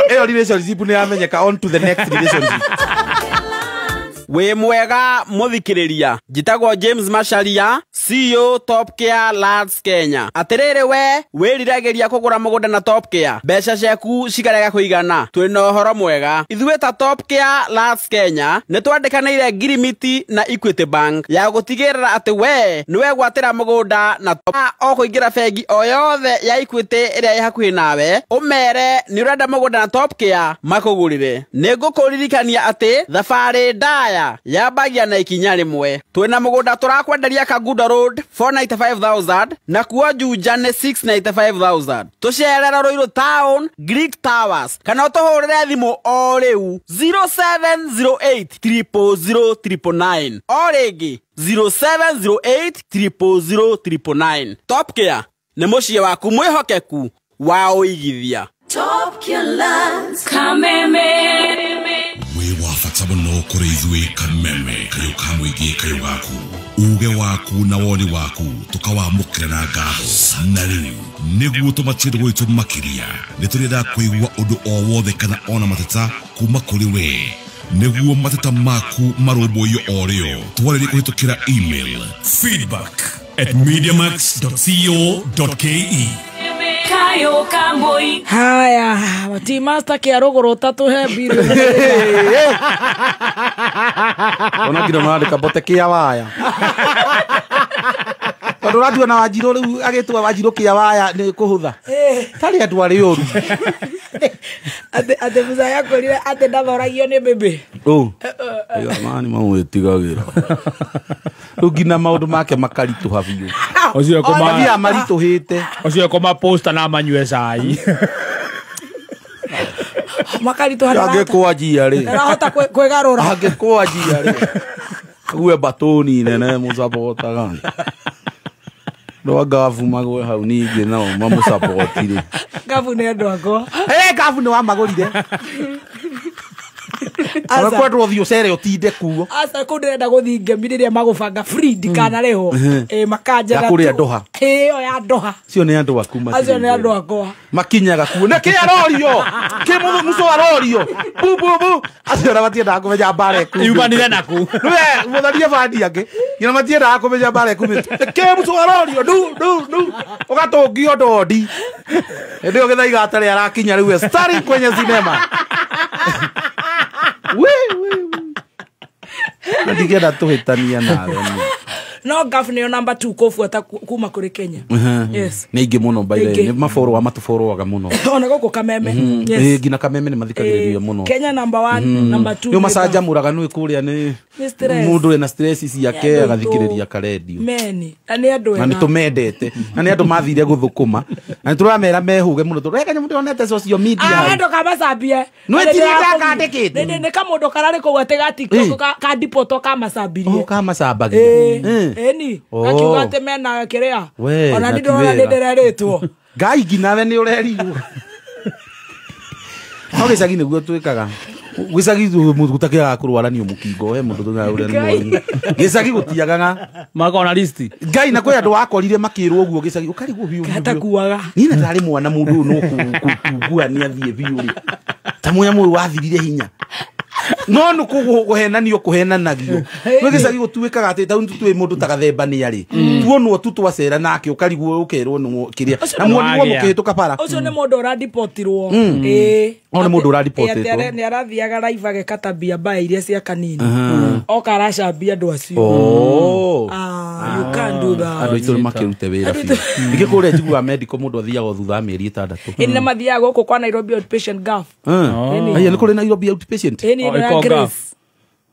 Eo relationship ni amenyeka on to the next relationship. We mwega muthikiriria njitagwo James Macharia CEO Top Care Lands Kenya. Atiriri we wiriragiria kugura mugunda na Top Care mbeca ciaku cikarega kuigana twina uhoro mwega ithuĩ ta Top Care Lands Kenya nĩ twandĩkanĩire ngirimiti na Equity Bank ya gũtigĩrĩra atĩ we nĩwe gwatĩra mugunda na o kũingĩra bengi o yothe ya Equity ĩrĩa ĩ hakuhĩ nawe ũmere nĩ ũrenda mugunda na Top Care makũgũrĩre. Nĩ ngũkũririkania atĩ thabarĩ ndaya yambagia na ikinya rimwe twina mugunda turakwenderia Kagundo Road 495,000 na kuo Juja nĩ 695,000 tucerera Ruiru Town Greek Towers kana utuhurire thimu o riu 0708000999 o ringi 0708000999. Top Care nĩ muciĩ waku mwĩhokeku wa uigithia. Top Care Lands Kameme we wafata muno kuri ithuĩ Kameme kayo ka mũingĩ kayo gaku uge waku na woni waku tukawamũkĩra na ngatho na rĩu nĩguo tũmatire gwitũ makĩria nĩtũrenda kũigua ũndũ o wothe kana ona mateta kuma kũrĩ we nĩguo mateta maku marũmbũiyo o rĩo twarĩrie kũhĩtũkĩra email feedback@mediamax.co.ke. haya timasta kia ruguru tatuhe biru ona ngiro marandika bote kia waya tondu ratua na Wanjiru riu agitwa Wanjiru kia waya ni kuhutha tari andu ari oru ate muzaya korire ate ndathoragio ni bebe ya mani mawetigagira rugina maundu make makarituha biu ocio koma marituhite ocio koma poster na manyue cai makarituha angekwa njia ri arahota kwegarura angekwa njia ri uwe batoni nene musabotaga ndo gavu magwe hau ningi nao mamusapotire gavu ni andu akwa gavu ni wa magorire Asa kwetwo thio cere utinde kuo asa kundirenda guthinge miriria magubanga free dikana reho makanja kuri andoha o ya ndoha cio ni andu akuma acio ni andu akwa makinyaga kuo ne ki arorio ki muso arorio bu acio na matienda kumenya bare ku yumanire naku we mutharie bandi ake ina matienda kumenya bare ku ki muso arorio du ugatungio ndodi ndio githaiga atari arakinya riu starring kwenye sinema ndigenda tuhitania nawe no governor number 2 kofuata kuma kuri Kenya yes ni ingi muno baile ni maforo wa matuforoaga muno ona goko Kameme yes gina Kameme ni mathikagiriria muno Kenya number 1 number 2 yo masaja muraga nui kuria ni mundu ena stress ciake agathikiriria karedio meni ani andu na ni tumendete na ni andu mathire guthukuma na turamera mehuge muno tureka nyu mundu onete social media andu kamasambie no etiria kandikite ni kamundu karari kugwate gatiktok ka dipoto kamasambirie kamasambagia eni akiuga ate mena kiria ona ndiro ndereretwo ngai nginawe ni urerirwo no gicagi niguo twikaga gicagi gutakiaga kurwaranio mukingo he mundu tunga ureni gicagi gutiagaga makona list ngai na kwe andu wakorire makirwo guo gicagi ukarigwo biu katakuaga nina tari mwana mundu no kugua ni athie biu ri tamuya mu wathirire hinya no no kuhenanio kuhenanagio no gicagi gutuikaga ati tau twi mundu tagathemba ni ari tuonwo tutwacera nake ukarigwo ukerwo no kiria na muonwo mukihituka para ucio ni mundu ura deportirwo ona mundu ura deportirwo ni arathiaga live agekatabia baa iria cia kanini oka aracambia andu acio you can do that andu itu makirute wira biu ngikuria njigua medical mundu athiaga thutha mieri 6 ina mathiaga guku kwa Nairobi outpatient gaf aya ni kuri Nairobi outpatient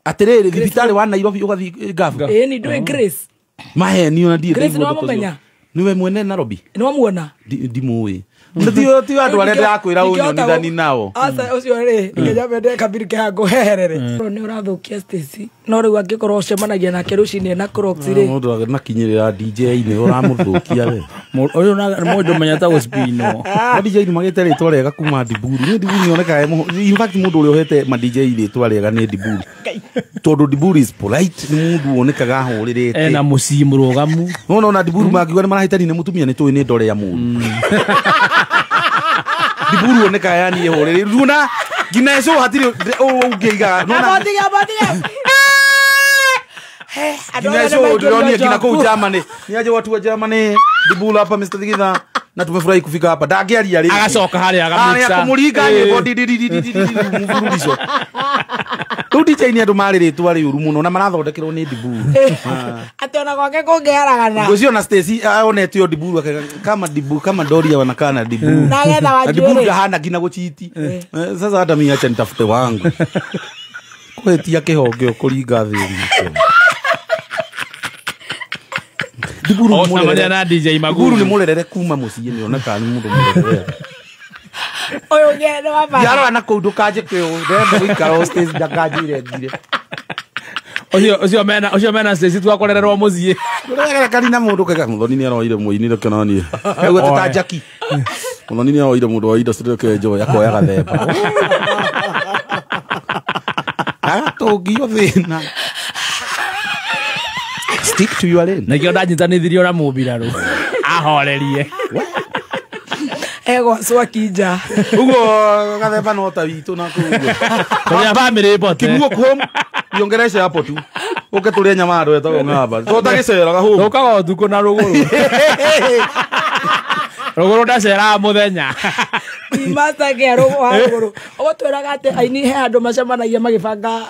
atiriri thibitari wa Nairobi ugathi gaf ni doing Grace maheni ona ndie Grace no mumenya niwe mwene Nairobi no muona ndimuwi ndio ti andu arenda akwira unyonithani nao asa ucio ri ngeja bende kabiri kihango heherere ni urathukia Stacy no riu angikorwo cemanagia nake rucini na Crocs ri mundu aginakinyirira DJ ni uramuthukia we uyu na mundu menyata guspino DJ ni magete ritwa rega kuma Diburu ni Diburu nioneka in fact mundu uri ohete ma DJ ritwa rega ni Diburu tondu Diburu is polite ni mundu onekaga huririte na mucii murugamu na Diburu magiwa ni marahitani ni mutumia ni tuwi ni ndore ya mundu Diburu oneka yani ehorere runa gineso hatiri ungeiga nona gineso dunia kina kwa Germany ni aje watu wa Germany Diburu hapa Mr. Thigitha na tumefurahi kufika hapa ndagiaria ri agacoka hari agamuca akamurika nyimbo muvurudisho DJ ni andu marirĩtwa rĩũru mũno na marathondekerwo nĩ Diburu ati ona gwake kũngĩaragana ucio na Stacy aonete Diburu kama Doria wanakana Diburu na getha wa Diburu ndahana ngina guchiti sasa hata mimi acha nitafute wangu kwetia kĩhonge ũkũringa thĩ Diburu ni na DJ Maguru ni murerere kuma muciĩ ni oneka ni mundu murerere oyo ngene wapa yaro na kũndũ kanje kĩo ndenda gũikara stage ndakajire ngire ucio mena Stacy twakorererwo muciĩ ndũregere kanina mũndũ kega muthoni ni aroire mũini rekanani egwe tata Jackie muthoni ni aroire mũndũ wa indo cireke njoya koya gathemba tũngio thĩna stick to your lane nakio ndanyitanithirio na mubiraru ahorerie ego swakija ugo gathemba no ta witũ na kugo kwa family bote kimuo home yongeresha hapo tu uke tulia nyama ndo etagwo ng'amba tota giceraga home ukaga utuko na ruguru ruguru ndacera muthenya master ke ruguru ogo tweraga ate aini he andu macemanagia magibanga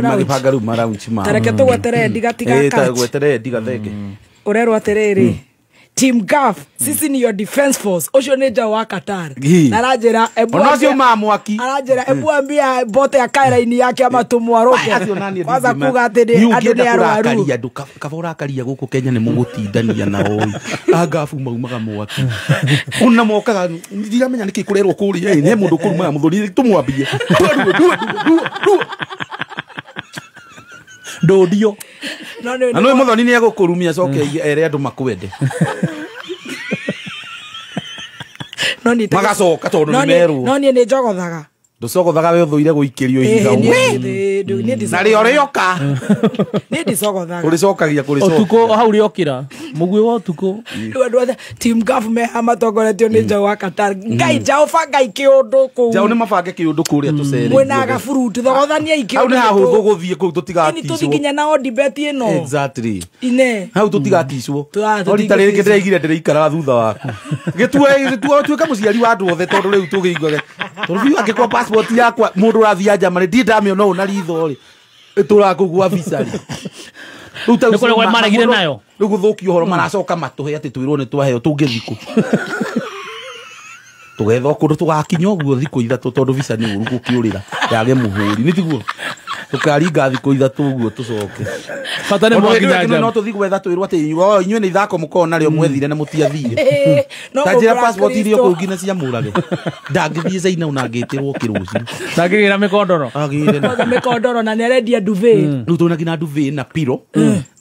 magibanga ru maraunchi ma tareke tugwetere ndigatiga ka gwetere ndigatheke urero aterere Team Gaf, sisi ni your defense force. Osho neja wa Qatar. Narajera ebu onasio mamwaki. Arajera ebu ambia bote ya kaira ini yake ama tumwaroke. Kwanza kuga atende adene arwaru. Kavora akaria guku Kenya ni mugutindania na oi. Agafu maumaga mwaki. Una mokaga ndiramenya niki kurerwo kuri ni mundu kuruma muthuri tumwambie. Ndodio. No muthoni ni agukurumia coke ere andu makwende. Magacoka tondu ni meru. No ni njogothaga. Nducogothaga we uthuire guikirio ihiga na ri orioka ni ndicogothaga uricokagia kuricoka utuko hau riokira mugwi wa utuko Team Gaf me amatogoretio ni njau wa Qatar ngai njau banga ikiundu ku njau ni mabange kiundu kuria tucere mwena gaburuti thogothania ikiundu hau ni hahuthu guthie ku tutigatiswo ni tuthikinya na odibet ino exactly ine hau tutigatiswo ori tariri kindeigire ndireikara thutha waku gitue tuika muciari wa andu othe tondu riu tugigage tondu biu angikwa passport yakwa mundu rathia Germany ndamio no na ritho ri turakugwa visa ri Niko we maragire nayo ruguthuki uhoro maracoka matuhe ati twirwo ni twaheo tungithiku tugetho kundu tugakinya uguo thiku ithatu tondu visa ni uru gukiurira yage muhuri ni tiguo tukaringa thiku ithatu uguo tucoke fatane mwaginya no tuthi gwetha twirwo ati inywe ni ithako mukona rio mwethire na mutiathire tajira passport irio kugina cia murage ndangithie zaina unangitirwo kiruci ndagigira mikondoro agire na mikondoro na neredia duvet ruto na gina duvet na piro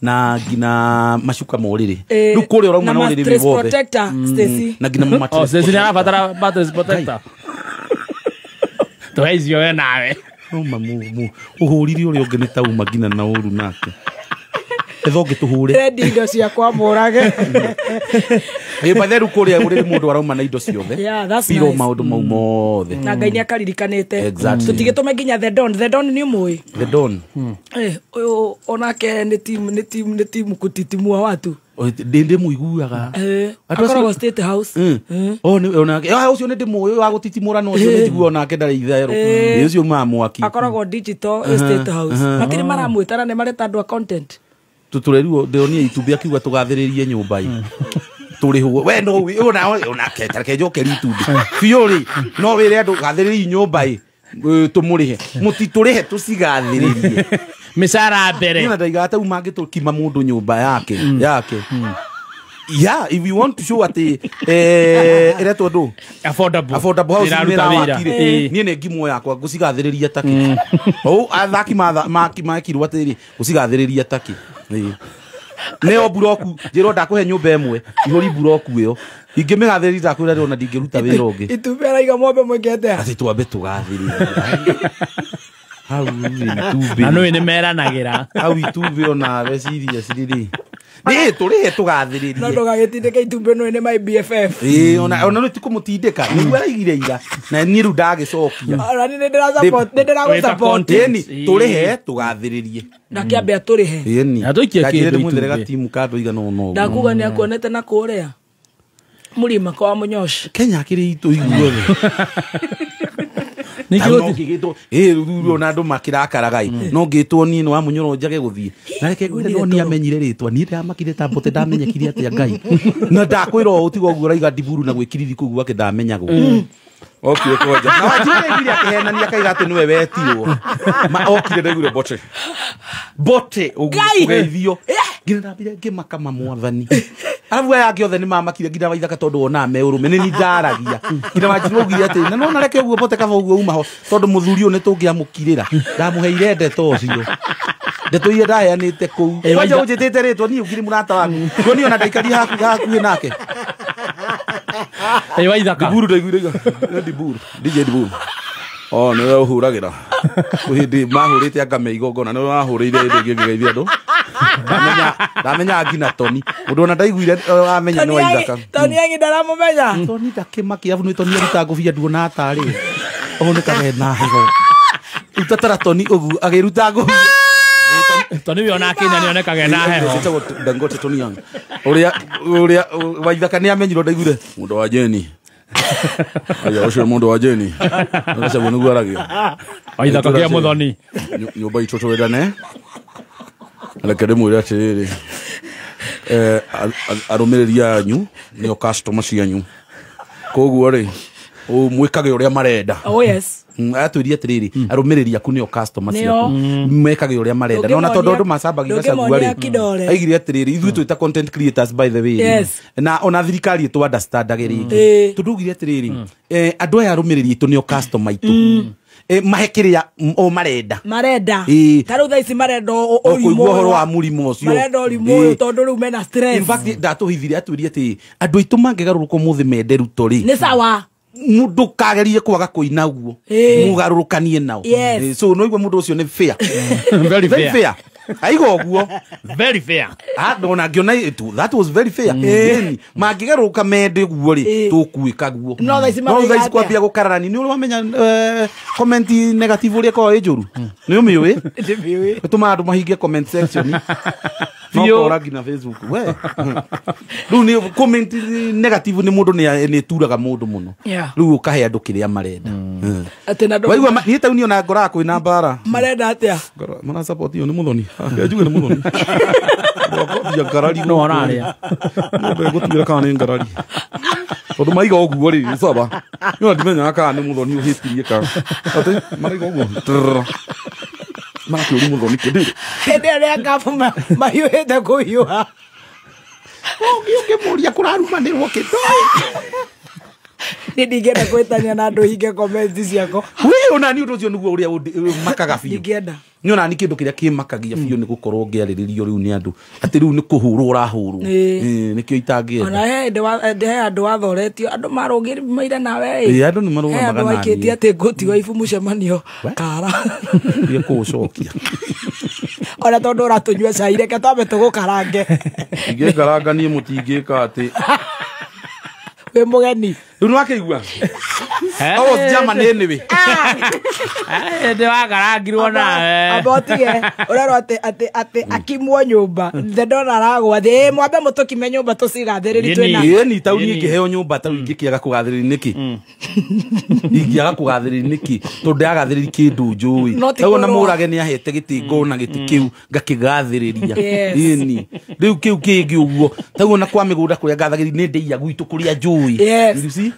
na gina mashuka morire rukuri ora umana orire bibothe protector Stacy na gina mattress Stacy ni arabatara mattress protector toizio we nawe mamu uhuriri uri ungi ni tauma gina na uru nake ethoge tuhure ready indo cia kwa murage batheru kuria uri mundu arauma na indo ciothe piro maundu mau mothe na ngai ni akaririkanite exactly tutigitume nginya the don ni mui the don uyu onake ni team kutitimua watu ndinde muiguaga akoragwo State House ni onake ucio ni ndimuyu wa gutitimura no ucio ni njiguo onake ndari itherũ ucio mamwaki akoragwo digital State House matiri maramwitana ni mareta andu a content tutureruo ndeonie YouTube akiuga tugathiririe nyumba hii turihwo we no ona ketareke njoke YouTube fiori no wire andu gathiririe nyumba hii tumurihe mutiturihe tucigathiririe misara mbere ni ndaiga ta umangituki mundu nyumba yake Yeah, if you want to show at ereto do affordable house ni na wakire ni ne ngimo yakwa gucigathiriria taki athaki makirwo atiri gucigathiriria taki neo buroku njiro ndakuhe nyumba emwe ihori buroku iyo ingimigathiriria ndakwira ri ona ndingiruta wira ungi itubera iga mombe mwekete ati twambe tugathiriria hau itube na no ni meranagira hau itube ona reciria ciriri ni turi tugathiriria no ndogagitindika itumbe no ni my BFF ona no tikumutindika ni gwaraigire ira na ni ru ndagicokia ara ni ndira support ni turi he tugathiririe na kiambia turi he ni atuikia kindu mwendera timu kado igana no ndakuga ni akuonete na kuria mulima kwa munyoshi Kenya kiri itu iguothe nikio ngigito ruru na andu makirakaragai no ngitwo ni no amunyoro njage guthie na reke gwire no ni amenyire ritwa ni ndamakire tambote ndamenyekire atia ngai na ndakwira utigo guo raiga ndiburu na gwikiriri kugu ake ndamenyago okay koja na wajire ngiri akihena ni akaiga ati niwe wetirwo ma okire ndaigure bote ugeithio ngira ndabire ngimaka mamwathani arabu aya giothe ni mamakire ngira waithaka tondu ona me urume ni ndaragia ngira wajire ugire ati na no nareke uguo bote kaba uguo uma ho tondu muthuri one tungiamukirira ndamuheire ndeto ucio ndeto iria ndaheanite kuu waje ujitete ritwa ni ugiri murata waku ngoni ona ndaikari hakuhi nake waithaka buru ndaiguire ndiburu DJ ndiburu no we uhuragira uhindi mahurite angame igongona no wahurire indi ngigeithia andu ndamenya ngina Toni mundu ona ndaiguire amenya ni waithaka Toni yangi ndaramumenya Toni ndakimaki afu ni Toni aruta ngubia nduona atari one kage na higo utatara Toni ugu agiruta ngubia Toni wiona Kenya ni onekage na heho Dangote Toni yangu uria waithaka ni amenyiro ndaiguire mundu wa Jeni aya ucio mundu wa Jeni nasa bunu gwaragia waithaka kia muthoni nyumba itoto wedane alakade mwira atiriri arumiriria anyu ni customer cianyu koguo ri mwikage uria marenda oh yes atwiri atiriri arumiriria ku ni customer cianyu mwikage uria marenda na tondu andu macabagira cagua ri aigire atiriri ithu twita content creators by the way na ona thirikari tu understand agiri tudugire atiriri andu aya arumiriria tu ni customer itu mahekiria o marenda taru thaisi marenda oiguo horo wa murimo ucio marenda orimo tondu riu mena stress in fact ndatuhithire atwiri ati andu aitu mangegaruruka muthi menderu tori ni sawa mundu kagerie kwaga kuina guo mugarurukanie nao so no igwe mundu ucio ni fair very fair aigo guo very fair ndona ngiona that was very fair mangigaruruka mende guo ri tukuika guo no thaisi kwambia gukararani ni uramenya comment negative uria kwa ejuru ni umiwe tuma andu mahingie comment section Vio ragi na Facebook we riu ni comment negative ni mundu ni turaga mundu muno riu ukahe andu kiria marenda atena ndo waigwa ni tauni ona ngora kwina mbara marenda atia mana support yo ni muthoni ajuge ni muthoni ya garari no araria no gutuira kana ni garari tondu maiga oguo ri saba ni ndimenya kana ni muthoni uhitirie ka ate maiga oguo Maki uri muthoni kidire ria ngafuma mayuhite kuyuha ngimuria kurarumanirwo kitu ndigenda kwetania na andu hinge comments ciako we ona ni undu ucio niguo uria makaga biu ndigenda ni ona ni kindu kiria kimakagia biu ni gukorwo ngiariririo riu ni andu ati riu ni kuhurwo urahurwo nikio itangienda ona he andu wathoretio andu marugiri maira nawe andu ni marugamaga nani andu akitia ati ngutiwa ibu mucemanio kara ye kucokia ona tondu uratunyua cai reke twambe tugukarange ingikaranga ni mutingika ati we mugeni riu nwakeigua German anyway ende wagarangirwo nawe abotige urarwo ati akimwo nyumba ndona aragwa thi mwambe mutukime nyumba tucigathiriri twina ni tauni ingiheo nyumba tauni ingikiaga kugathiriri niki ingiaga kugathiriri niki tondu agathiriri kindu njui tawo na murage ni ahete gitingo na giti kiu ngakigathiriria ni riu kiu kingi uguo tawo na kwa migunda kuria gathagiri ni ndeia gwitu kuria njui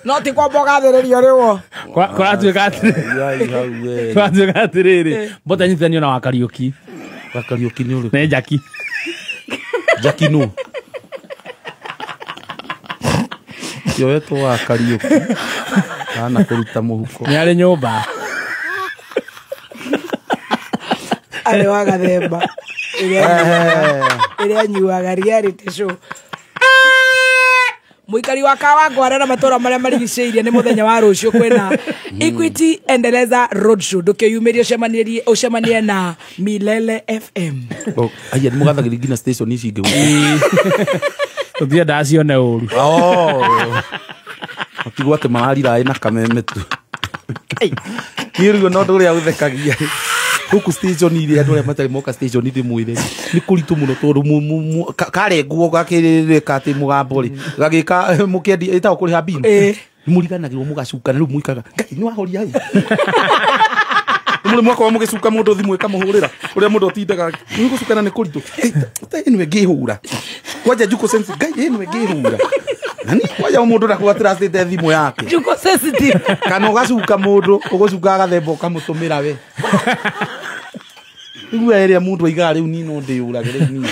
no ti kwa bogathiririo riwo kuratuika atiriri mbota nyithanio na Wakariuki ni uri ne Jaki no Tioetwo wa Kariuki. Ana kuruta muhuko. Nĩ arĩ nyũmba. Arĩ wa Gathemba. Ĩrĩa nyuaga reality show. Muikari wa Kawangware na matora maria marigicĩirie nĩ muthenya wa rũciũ kwĩna Equity Endeleza Roadshow ndũkĩyumĩrie ũcemanie na Milele FM. Aya mugathagĩria ngina station ici ingĩ. Ũthia ndacione ũru. Atigwo atĩ mararira na kameme tu. Niĩ no ndũrĩa ũthekagia. Huku station iria andũ arĩa matarĩ moka station ithĩ mwĩre nĩ kũritũ mũno tondũ karengwo gakĩrĩka atĩ mũgambo rĩ gagĩka mũkĩendi ĩtagwo kũrĩha mbino mũriganagĩrwo mũgacukana rĩu mũikaga ngai nĩ wahoria hau mũrĩ mwaka wa mũgĩcuka mũndũ thimũ ĩkamũhũrĩra ũrĩa mũndũ atindaga nĩ gũcukana nĩ kũritũ ĩno ĩngĩhũra kwanja Juko sense ngai ĩno ĩngĩhũra nani kwanja mũndũ ndakwatĩra state thimũ yake Juko sensitive kana ũgacuka mũndũ ũgũcuka Gathemba ũkamũtũmĩra we Igu area mundu aiga riu ni no ndiurage riu ni.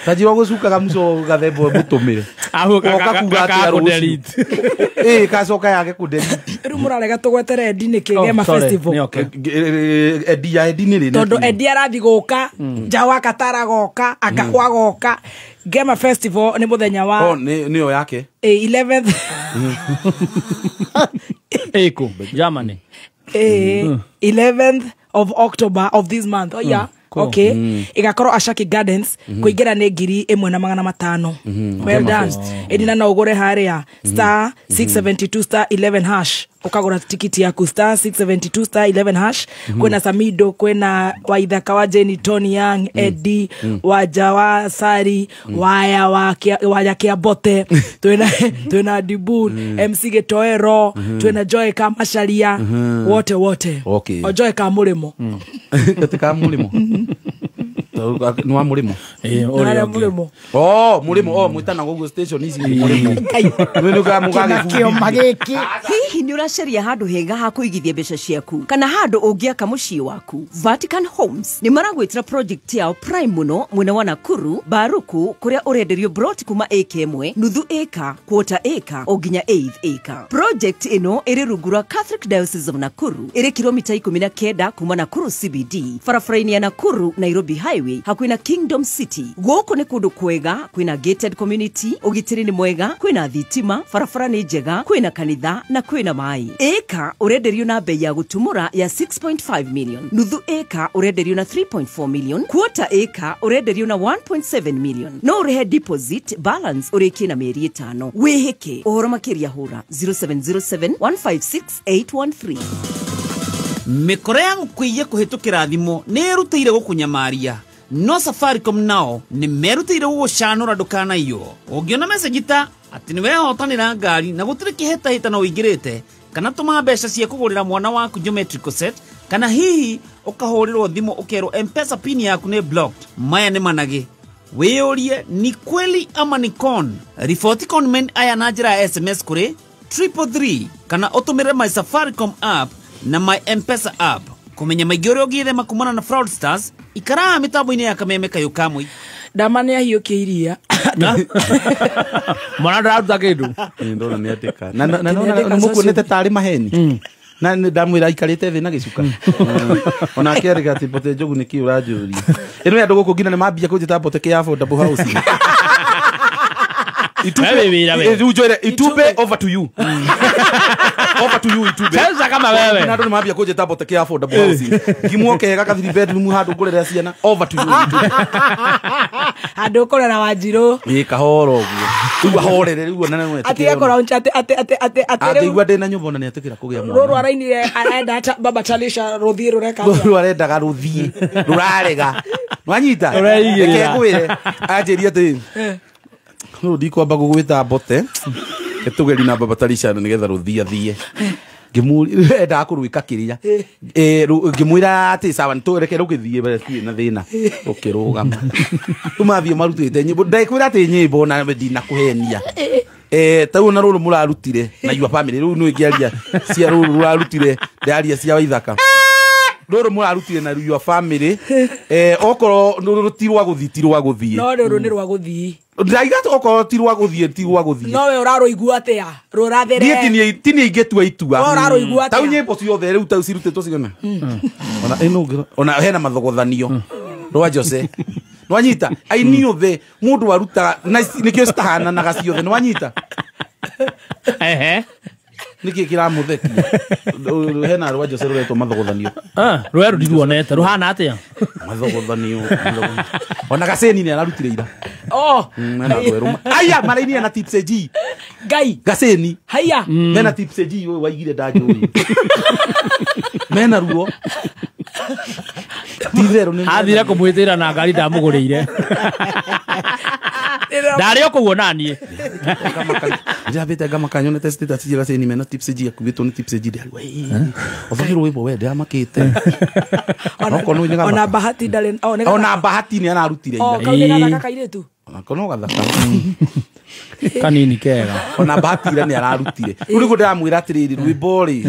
Tajiro gucukaga muco Gathemba mutumire. Akakuga ati delete. Kacoka yake ku delete. Riu murarega tugwetere Edi ni kigema festival. Edi ya Edi ni ri. Todo Edi arathi guka, Jawa Katara goka, akakwa goka. Gema festival ni muthenya wa niyo yake. 11th. Eko Germany. 11th of October of this month. Oh yeah. Cool. Okay. Igakorwo Ashaki Gardens kuingira ni 1,500. Well done. Edina no ugore haria star 672 star 11 hash. Ukagura tikiti yaku star 672 star 11 hash. Kwena Samido, kwena Waithaka wa Jenny Tony Young, Eddie, Wajawa Sari, Waya Kiabote, twena Dibun, MC Getoero, twena Joy Kamasharia, wote. Okay. O Joy Kamulimo. Katika mulimo. Nwa mulimo. Mulimo. Mulimo. Mwitana gogo station ici mulimo. Nwe ga mugage magiki. Hihi ni uracaria handu hega ha kuigithia mbeca ciaku kana handu ungiaka mucii waku? Vatican Homes ni maragwitira project yao prime muno mwena wa Nakuru Baruku kuria urenderio broti kuma AK1 nuthu eka quarter eka o nginya 8th eka. Project ino iri rugura Catholic Diocese of Nakuru iri kilomita 19 kuma Nakuru CBD farafaraini ya Nakuru Nairobi Highway hakuina Kingdom City. Goko ni kundu kwega, kwina gated community, ugitiri ni mwega, kwina thitima, farafara ni njega, kwina kanitha na kwina mai. Eka urenderio na bei ya gutumura ya 6.5 million. Nuthu eka urenderio na 3.4 million. Quarter eka urenderio na 1.7 million. No urehe deposit balance ureki na mieri 5. Weheke uhoro makiria hura 0707 156 813. Mikore yangu kuiye kuhitukira thimo nerutire gukunyamaria no Safaricom nao ni merutire gucanura ndukana iyo ungiona message ta ati niwe hotanira ngari na gutire kiheta hita no igirite kana tuma mbeca cia kugurira mwana waku geometrical set kana hihi ukahurirwo thimo ukero M-Pesa pin yaku ni blocked maya ni manage weyurie ni kweli ama ni con report conment aya na njira SMS kuri 333 kana utumire my Safaricom app na my M-Pesa app kumenya maingĩ ũrĩa ũngĩthema kumana na fraudsters ikara mitambo-inĩ ya Kameme Kayo Kamwe Damani ya hiyo kiiria mwana ndaruta kindu ndona ni atika na mukuonete tari maheni na ndamwira ikarite thĩ na gicuka ona akĩarĩga atĩ Pote Njogu nĩ kĩ ũranjũria ĩno andũ gũkũ ngina nĩ mambia kũnjĩta Pote kĩ affordable house Itube over to you. Over to you Itube. Sasa kama wewe. Na ndo mabia koje tabo take affordable house. Kimuoke ga 3 bedroom handu ngorera ciana over to you Itube. Handu ukorera Wanjiru. Kahoro guo. Tu ahorere riu na nene. Ati akora ati ati igwa ndina nyumba na niatikira kugia mwana. Ruru arainire arenda baba chalisha ruthie rureka. Ruru arenda ga ruthie. Rurarega. Nwanyita. Reke kwire. Ajeria ati. Ndiko amba gugwita Bote etugeri na baba Talisha nigetha ruthia ngimuri enda kurwika kiria ngimwira ati sawa ntureke rugithie bere na thina ukirugama tumathie marutite nyimbo ndaikwira ati nyimbo na ndina kuhenia tau na ruru murarutire na your family ru no ngiaria cia ruru rurarutire ndaria cia Waithaka ruru murarutire na your family okoro rutirwa guthie no ruru ni rwa guthie ndaigato oko tirwa guthie no we uraro igua atia rurathere nie tini ingetua itua uraro igua atia tau nyimbo ciothe riu tau cirutitwo cigana ona ino ona hena mathogothanio Rwa Jose nwanyita ainio the mundu waruta nikio stahana na gaciothe nwanyita niki kiramutheki hena Rwa Jose ruretwo mathogothanio rweru ndiruonete ruhana atia mathogothanio ona gaceni ni ararutire ira mena rweru aya maraini na Tipsy G gai gaceni haya mena Tipsy G we waigire ndajo mena ruo tithero ni athire kumwitira na ngari ndamugurire ndari okuo nanie njabite gama kanyo test status ya gaceni mena Tipsy G akubitwo ni Tipsy G ndari we othagirwo wibo we ndamakite ona bahati ndale ona bahati ni ararutire ira kaunega kakairetu kono gathaka kanini kega ona bahati ira ni ararutire uri ndamwira atiriri rwimbo ri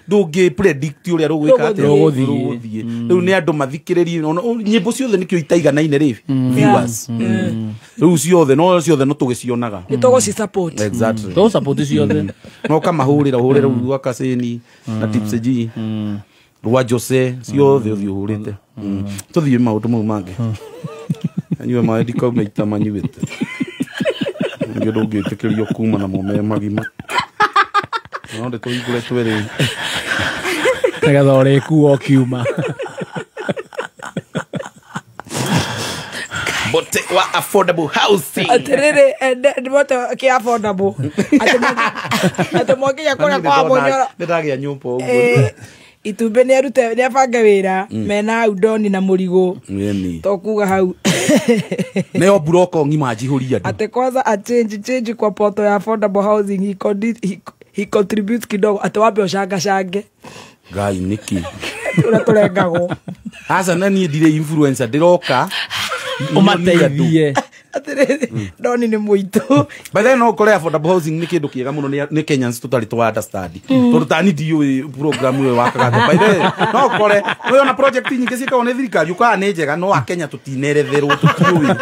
ndungi predict uria rugwika ati ruguthie riu ni andu mathikiririe nyimbo ciothe nikio itaiganaine ri viewers riu ciothe no tugicionaga ni tuguci support exactly to support ciothe no kamahurira rwa Kaseni na Tipsy G Rwa Jose ciothe uthihurite tuthie maundu mau mangi anywe maedi kwa meita manyuite ndio ndungitikirio kuma na mume magima no nde tuigure twere nagatho kuo kiuma bote wa affordable housing atiriri bote ki affordable atemokia kora kwa monyoro ndagia nyumba ugo itumbe ni arute ni abanga wira mena udoni na murigo to kuga hau neo buroko ngima jihuria ate kwanza a change kwa poto ya affordable housing he contributes kidogo ate wape oshange gai niki uratorengago asa nani ndire influencer ndiroka umateithie doni ni muito but then no kore affordable housing ni kindu kiega muno ni Kenyans tutari to understand to tani dio program we wakaga by the no kore we ona project nyingi ciika ne thirikari uka ne njega no akenya tutineretherwo tutiui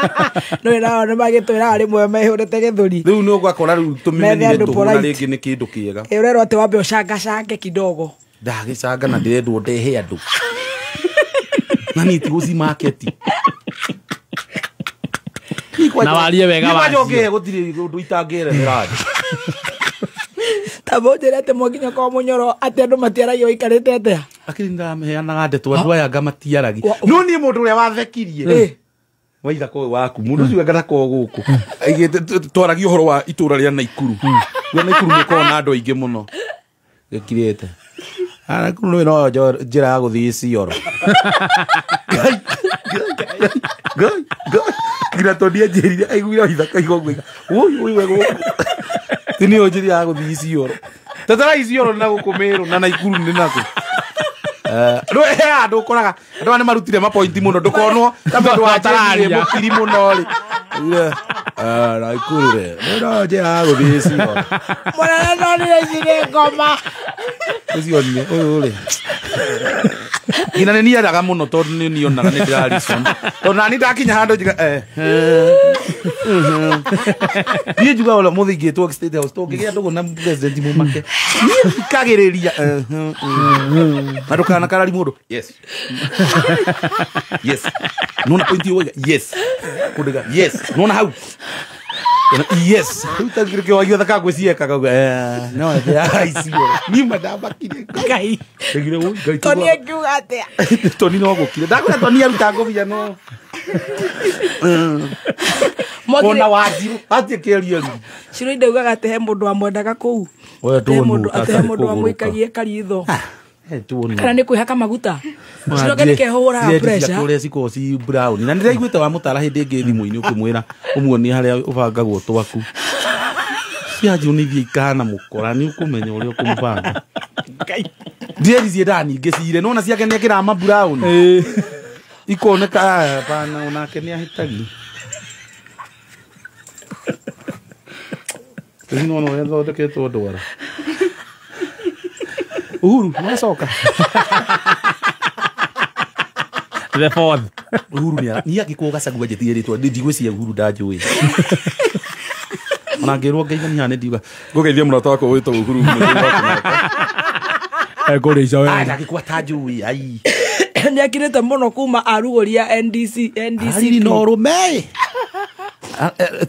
no era no magitwira ari mwe mehurete githuri riu no gwakora riu tumimenye tuhura ringi ni kindu kiega urero ate wabe oshange kidogo ndagicanga na ndirendwo ndehe andu nani ti uzi market na walie wega wa joge gutiri undu itangere miraje tabojere ate moginya kwa munyoro ate andu matiaragio ikarite ate akiri ndameheanaga ndeto andu aya ngamatiaragi no ni mundu uria wathekirie waitha ko waku mundu ucio ngara ko guku aigite twaragi uhoro wa itura ria Naikuru ria Naikuru ni ko na andu aingi muno gekirete ara kuno no njira ya guthii Isiolo gira tondia njirire aiguira ithaka igongwika ui wego tini njira ya guthii Isiolo tatara Isiolo na gukumiru na Naikuru ni nako no andu koraga andu ane marutire ma point muno ndukonwo tambe andu atararia mukiri muno ri Naikuru re no njira ya guthii Isiolo mwana nani njire ngoma usione ule ina ni araga muno to ni onaga ni ndirarison to nani ndakinya hando jiga ni juga wala muthingi to state house to ngigia ndugu na president mumake kagiriria madukana karari mundu yes nona point yoga yes kudiga yes nona how yes utangirike wagio thaka gwicieka kauga no ya Isiolo ni madaba kire kai ngire wo ngai toni akiuga atia toni no gukire ndakora toni aruta ngobia no ona wajiru atie kerio ciro ndaugaga ate he mundu amwendaga kuu oya tu mundu ate mundu amwikagie karitho kana ni kwihaka maguta ciro ke hora pressure kure siko si brown na ndiraiguite wa mutara hindi ngi thimu-ini ukimwira umuoni haria ubangagwo twaku cianju ni thie ikana mukora ni ukumenya uria ukumubanga ndirizie ndani ngicire nona ciake ni akira ma brown ikoneka bana onake ni ahitagi no no endo de que todo ahora Uhuru, no soka. The fourth. Uhuru ni agikuo gacagua njitiritwo ndigwiciria Uhuru ndanjui ona ngirwo ngeithani hane ndiuga ngugeithia murata wako witwo Uhuru Ekurica we. agikuo tanjui ai Ni akirete muno kuma arugoria NDC ari no rume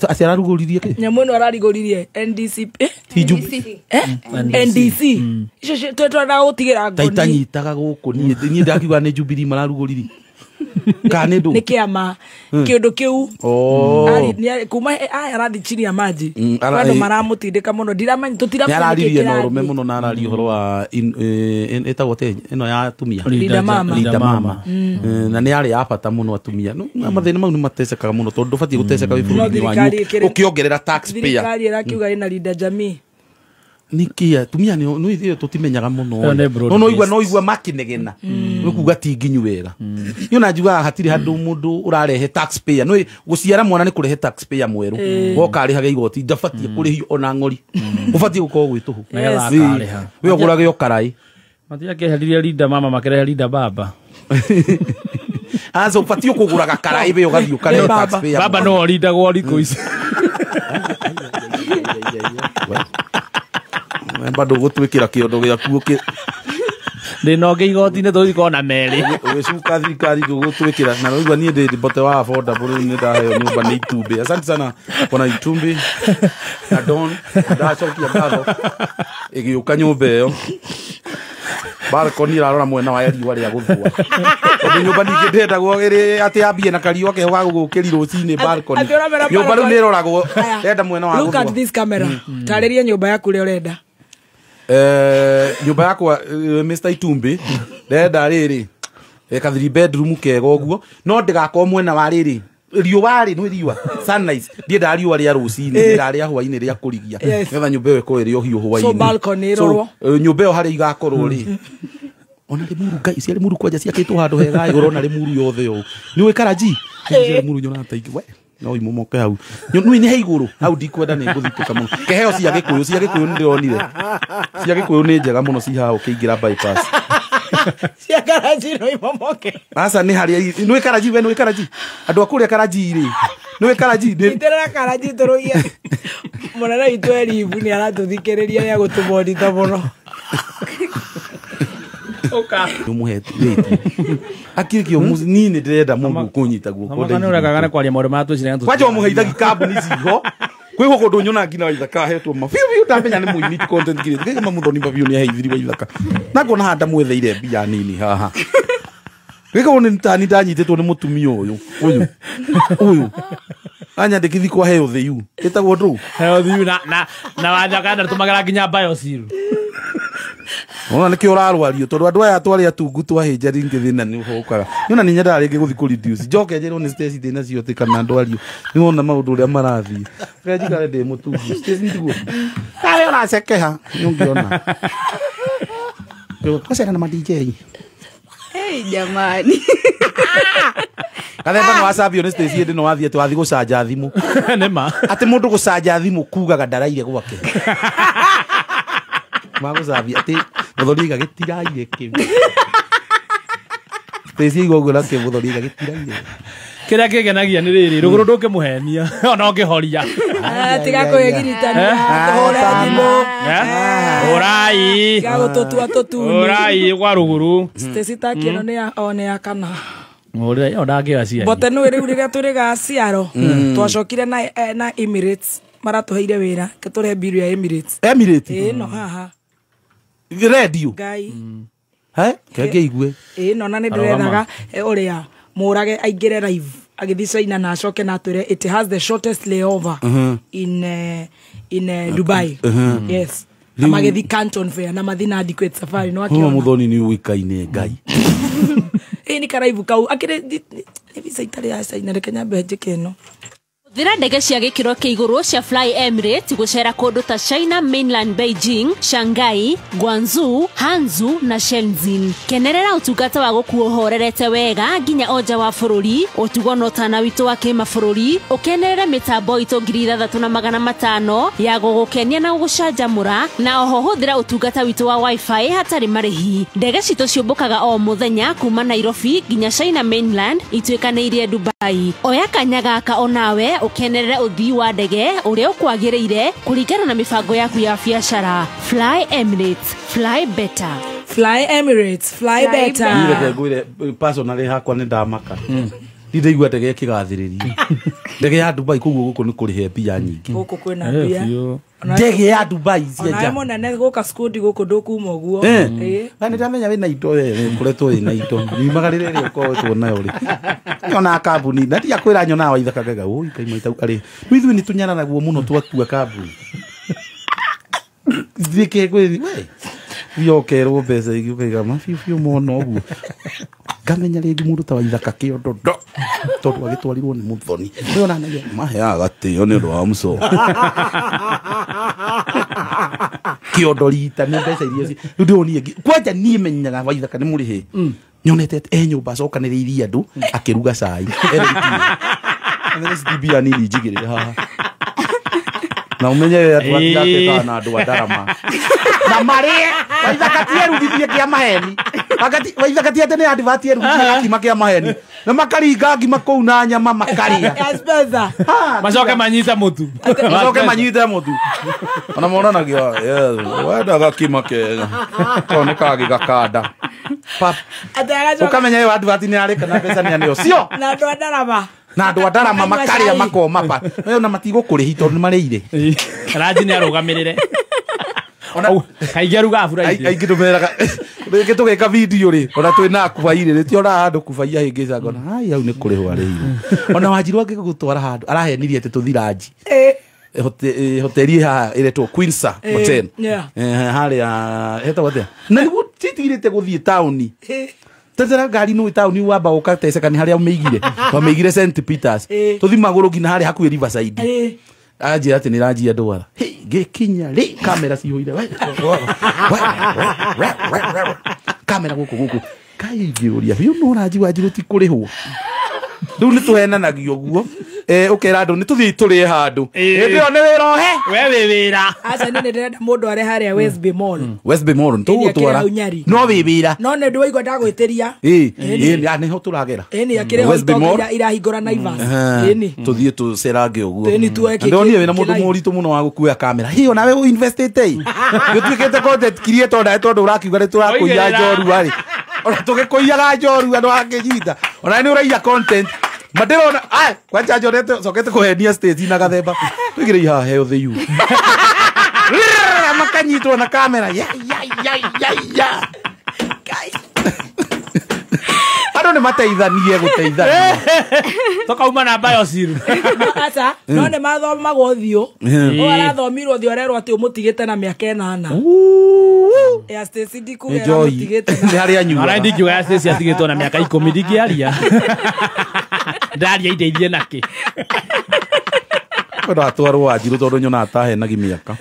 aciara ruguririe ki nyamu no ararigoririe NDC NDC icio twetwa gutigira ngoni taitanyitaga guku ni ndakiuga ni Jubilee mararuguririe kana ndu ni kiama kiundu kiu ari kuma arathi chini ya maji bado maramutindika muno ndiramanya tutiramanyikiria no rume muno na arari horo wa eta wote ino ya tumia Linda mama na ni ari apata muno atumia no mathina mau ni matecekaga muno tondu fatie guteceka wi bũrũri wanyu ukiongerera taxpayer thirikari irakiuga ina Linda Jamii nikia tumia no ithio tutimenyaga muno no igua makinegena no kuga ti nginyu wera ni ona njuga hatiri handu mundu urarehe taxpayer no guciara mwana ni kurehe taxpayer mweru woka ari hage igoti ndafatie kurihio ona ngori ufatie gukorwo gwituhu we ogurage yo karai matia keheriria Linda mama makerehe Linda baba azo ufatie kuguraga karai be ugathio kare taxpayer baba no Linda gori kuici bado gutwikira kiondo giaku ndinoge igoti-inĩ tũthikoo na merĩ ũgĩcuka thirikari gũtwĩkĩra na rĩu niĩ ndĩ mbote wa affordable nĩ ndaheo nyũmba nĩ Itumbi. Asante sana kuna Itumbi na Don ndacokia ngatho ĩgĩũka nyũmba ĩyo balcony irarora mwena wa riũa rĩa gũthua tondũ nyũmba ningĩ ndendagwo ĩrĩ atĩ yambie na kariũa keho ga gũgũkĩri rũcinĩ balcony nyũmba rĩu nĩ ĩroragwo ndenda mwena wa gũthua. Look at this camera tarĩria nyũmba yaku ũrĩa ũrenda. Nyũmba yakwa Mr. Itumbi ndenda rĩrĩ ka 3 bedroom kega ũguo no ndigakorwo mwena wa rĩrĩ riũa rĩ no riũa sunrise ndienda riũa rĩa rũcinĩ ndirarĩa hwainĩ rĩa kũrigia ngetha nyũmba ĩyo ĩkorwo ĩrĩ o hiũ hwainĩ so balcony ĩrorwo nyũmba ĩyo harĩa igakorwo rĩ ona rĩ muru ngai ciarĩ muru kwanja ciakĩtwo handũ hega igũrũ na rĩ muru yothe yo nĩ wĩ karaji ciarĩ muru nyona taingĩ we no imumoke hau nĩ he igũrũ hau ndikwenda nĩ ngũthitũka mũno keheo cia gĩkũyũ nĩ ndĩronire cia gĩkũyũ nĩ njega mũno ci haha ũkĩingĩra bypass cia karaji no imumoke asa nĩ harĩa nĩ karaji we nĩ karaji andũ akũrĩa karaji rĩ nĩ karaji ndĩrera karaji tũrũia mũnene witũ Elivu nĩ aratũthikĩrĩria ya gũtũmondita mũno oka umuheti akirikio nini ndĩrenda mũndũ kũnyita guoko ndĩ nĩũragaga nĩ kwaria maũndũ ma tũcira kwaje mũheithagia kambuni ciho kwĩho kũndũ nyona ngina wa ithaka hetwo mabiu ndamenya nĩ mũini content creator kama mũthoni babiu nĩ aheithiri wa ithaka na ngona handa mwetheire mbia nini haha gĩko nĩ tani ndanyitĩtwo nĩ mũtumia ũyũ anyandĩkithi kwa health you ĩtagwo ndũ health you na wanjaka tũmagara nginya biosir ona nĩkĩo ũrarwario tondũ andũ aya twarĩ atungu twahĩnja ringĩ thĩna nĩ ũhokaga nĩona nĩ nyendaga rĩngĩ gũthiĩ kũreduce njoke njerwo nĩ stage thĩna ciothe kana ndwario nĩwona maũndũ ũrĩa marathiĩ njikare ndĩ mũtungu stage nĩguo tarĩ ũracekeha nĩũngĩona kwacera na ma DJ jamani Kathemba no acambio nĩ stage ndĩ no wathiĩ twathiĩ gũcanja thimũ nĩma atĩ mũndũ gũcanja thimũ kugaga ndaraire gwake magũcambia atĩ mũthoni gagĩtiraire kĩu stage igũguo na kĩu mũthoni gagĩtiraire kĩrĩa kĩgenagia nĩ rĩrĩ rũgũrũ ndũkĩmũhenia ona ũngĩhoria tiga kwĩgiritania tũhũre thimũ ũrai gagũtũtua tũtuni ũrai gwa rũgũrũ stage takĩno nĩ ya kana ũrĩa ndangĩra cia bote nĩ rĩu rĩrĩa tũrĩ gaciaro twacokire na Emirates maratũheire wĩra tũre bill ya Emirates no haha radio ngai kenge igue no na nĩ ndĩrethaga ũrĩa mũrage aingĩre live agĩthiĩ China na acoke na atwĩre it has the shortest layover in Dubai yes magĩthiĩ Canton Fair na mathi na adequate safari no akiona mũthoni nĩ ũikaine ngai ni karaivu kau akire visa itarĩ ya China reke nyambe njĩke ĩno Huthira ndege cia gikiro kia iguru cia Fly Emirates gucera kundu ta China Mainland, Beijing, Shanghai, Guangzhou, Hangzhou na Shenzhen. Kenerera utungata wa gukuohorerete wega nginya oja wa bururi, utugo no tana witu wa kimabũrũri, ukenerera mitambo itu 3500 ya gugukenia na gucanjamura, na oho huthira utungata witu wa wifi hatari marihi. Ndege citu ciumbukaga o muthenya kuma Nairobi nginya China Mainland itwikanirie Dubai. Oya kanya gaka onawe ukenerere uthii wa ndege uria ukwagiriire kuringana na mibango yaku ya biashara. Fly Emirates, fly better. Fly Emirates, fly better. Ndege ngwire personally hakwa ni ndamaka. Ndide igwa ndege kigathiriria. Ndege ya Dubai kuguo guku ni kurihe mbia nyingi. Guku kwina mbia. Ndege ya Dubai cia. Ona mo nene guka skudi guku ndukuma guo. Ni ndamenya wina indo we kuretwo wina indo. Nimagarire ri uko tuona uri. Nyona kambuni na ti akwira nyona wa ithaka gaga ui kaima ari. Ithu ni tunyana naguo muno twakua kambuni. Thike kwiri we. Yokerwo mbeca igĩukaga mabibiũ mũno ũguo ngamenya rĩngĩ mũndũ ta wa ithaka kĩondo tondũ agĩtwarirwo nĩ mũthoni nĩ onanagia maheaga gatĩo nĩ ũndũ wa mũco kĩondo rita nĩ mbeca iria rĩu ndĩronie kwanja niĩ menyaga wa ithaka nĩ mũrĩhĩ nyonete nyũmba acokanĩrĩirie andũ akĩruga cai SDB nini njigĩrĩre haha na umenye andũ atirake kana andũ adarama na marie waithakatie rugithie kia maheni waithakatie tene advatie rugithie kima kia maheni na makaringa ngima kou na nyama makaria Espeza macoke manyita mutu ona monanagia wendaga kima kega tone kagi gakanda pap ukamenya yo advati ni areka na pesa ni anio sio na andũ adarama na andũ adarama makaria makoma pa na matigũkũrĩhi tondũ nĩ marĩire Raji ni arugamirire ona kaigeruga afuraide aingĩ tũmeraga rĩngĩ tũgeka video rĩ ona twĩna kubaire rĩ ti ona handũ kubaia hĩngĩ ngona hai hau nĩ kũrĩhwo arĩire ona Wanjiru angĩgũtwara handũ arahenirie atĩ tũthiraji hoteli ha iretwo Queensa Hotel harĩa hetagwo atĩa na nĩguo titigirĩte gũthiĩ taũni Tazara gari no taũni wamba ũkateceka nĩ harĩa ũmĩigire St Peters tũthi magũrũ nginya harĩa hakuhĩ Riverside Aje ati nirajia ndwara gikinya ri kamera cihoire kamera guku kaigĩũria biũ no raji Wanjiru ti kũrĩhwo rĩu nĩ tũhenanagio guo ukera andũ nĩ tũthiĩ tũrĩe handũ hĩndĩ ĩyo nĩ wĩra ohe we wĩ wĩra aca nĩ ndĩrenda mũndũ arĩ harĩa West Bay Mall tũgũtwara no wĩ wĩra no nĩ ndĩwaigua ndagwĩtĩria nĩho tũragera akĩrĩ ho irahingũra Naivas tũthiĩ tũcerange ũguo ndonire wĩna mũndũ mũritũ mũno wa gũkuua kamera hiyo nawe ũinvestĩte gĩtuĩkĩte content creator tondũ ũrakiuga nĩ tũrakũiya njorua rĩ ona tũgĩkũiyaga njorua andũ angĩnyita ona nĩ ũraiya content madirona kwanja njorete sokete kuhenia stage na gathemba twigire haha he ũthĩu makanyitwo na kamera ya andũ nĩ mateithanie gũteithania tokauma na biosiru aca no nĩ mathomagwo ũthiũ o arathomirwo ũthiũ arerwo atĩ ũmũtigĩte na mĩaka 8 ya Stacy ndikugera mũtigĩte nĩ harĩa nyuma ara ndingiuga ya Stacy atigĩtwo na mĩaka 10 ndingĩaria ndaria indeithie nake kwenda atwarwo Wanjiru tondũ nyona atahenagi mĩaka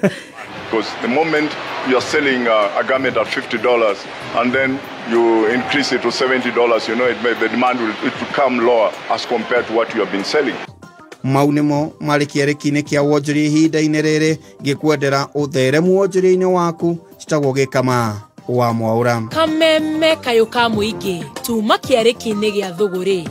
because the moment you are selling a garment at $50 and then you increase it to $70, you know, the demand will come lower as compared to what you have been selling. Mau nĩmo marĩ kĩarĩki-inĩ kĩa wonjoria ihinda-inĩ rĩrĩ ngĩkwendera ũtheremu wonjoria-inĩ waku citagwo gĩkama wa Mwaũra kameme kayo ka mũingĩ tuma kĩarĩki-inĩ gĩa thũgũrĩ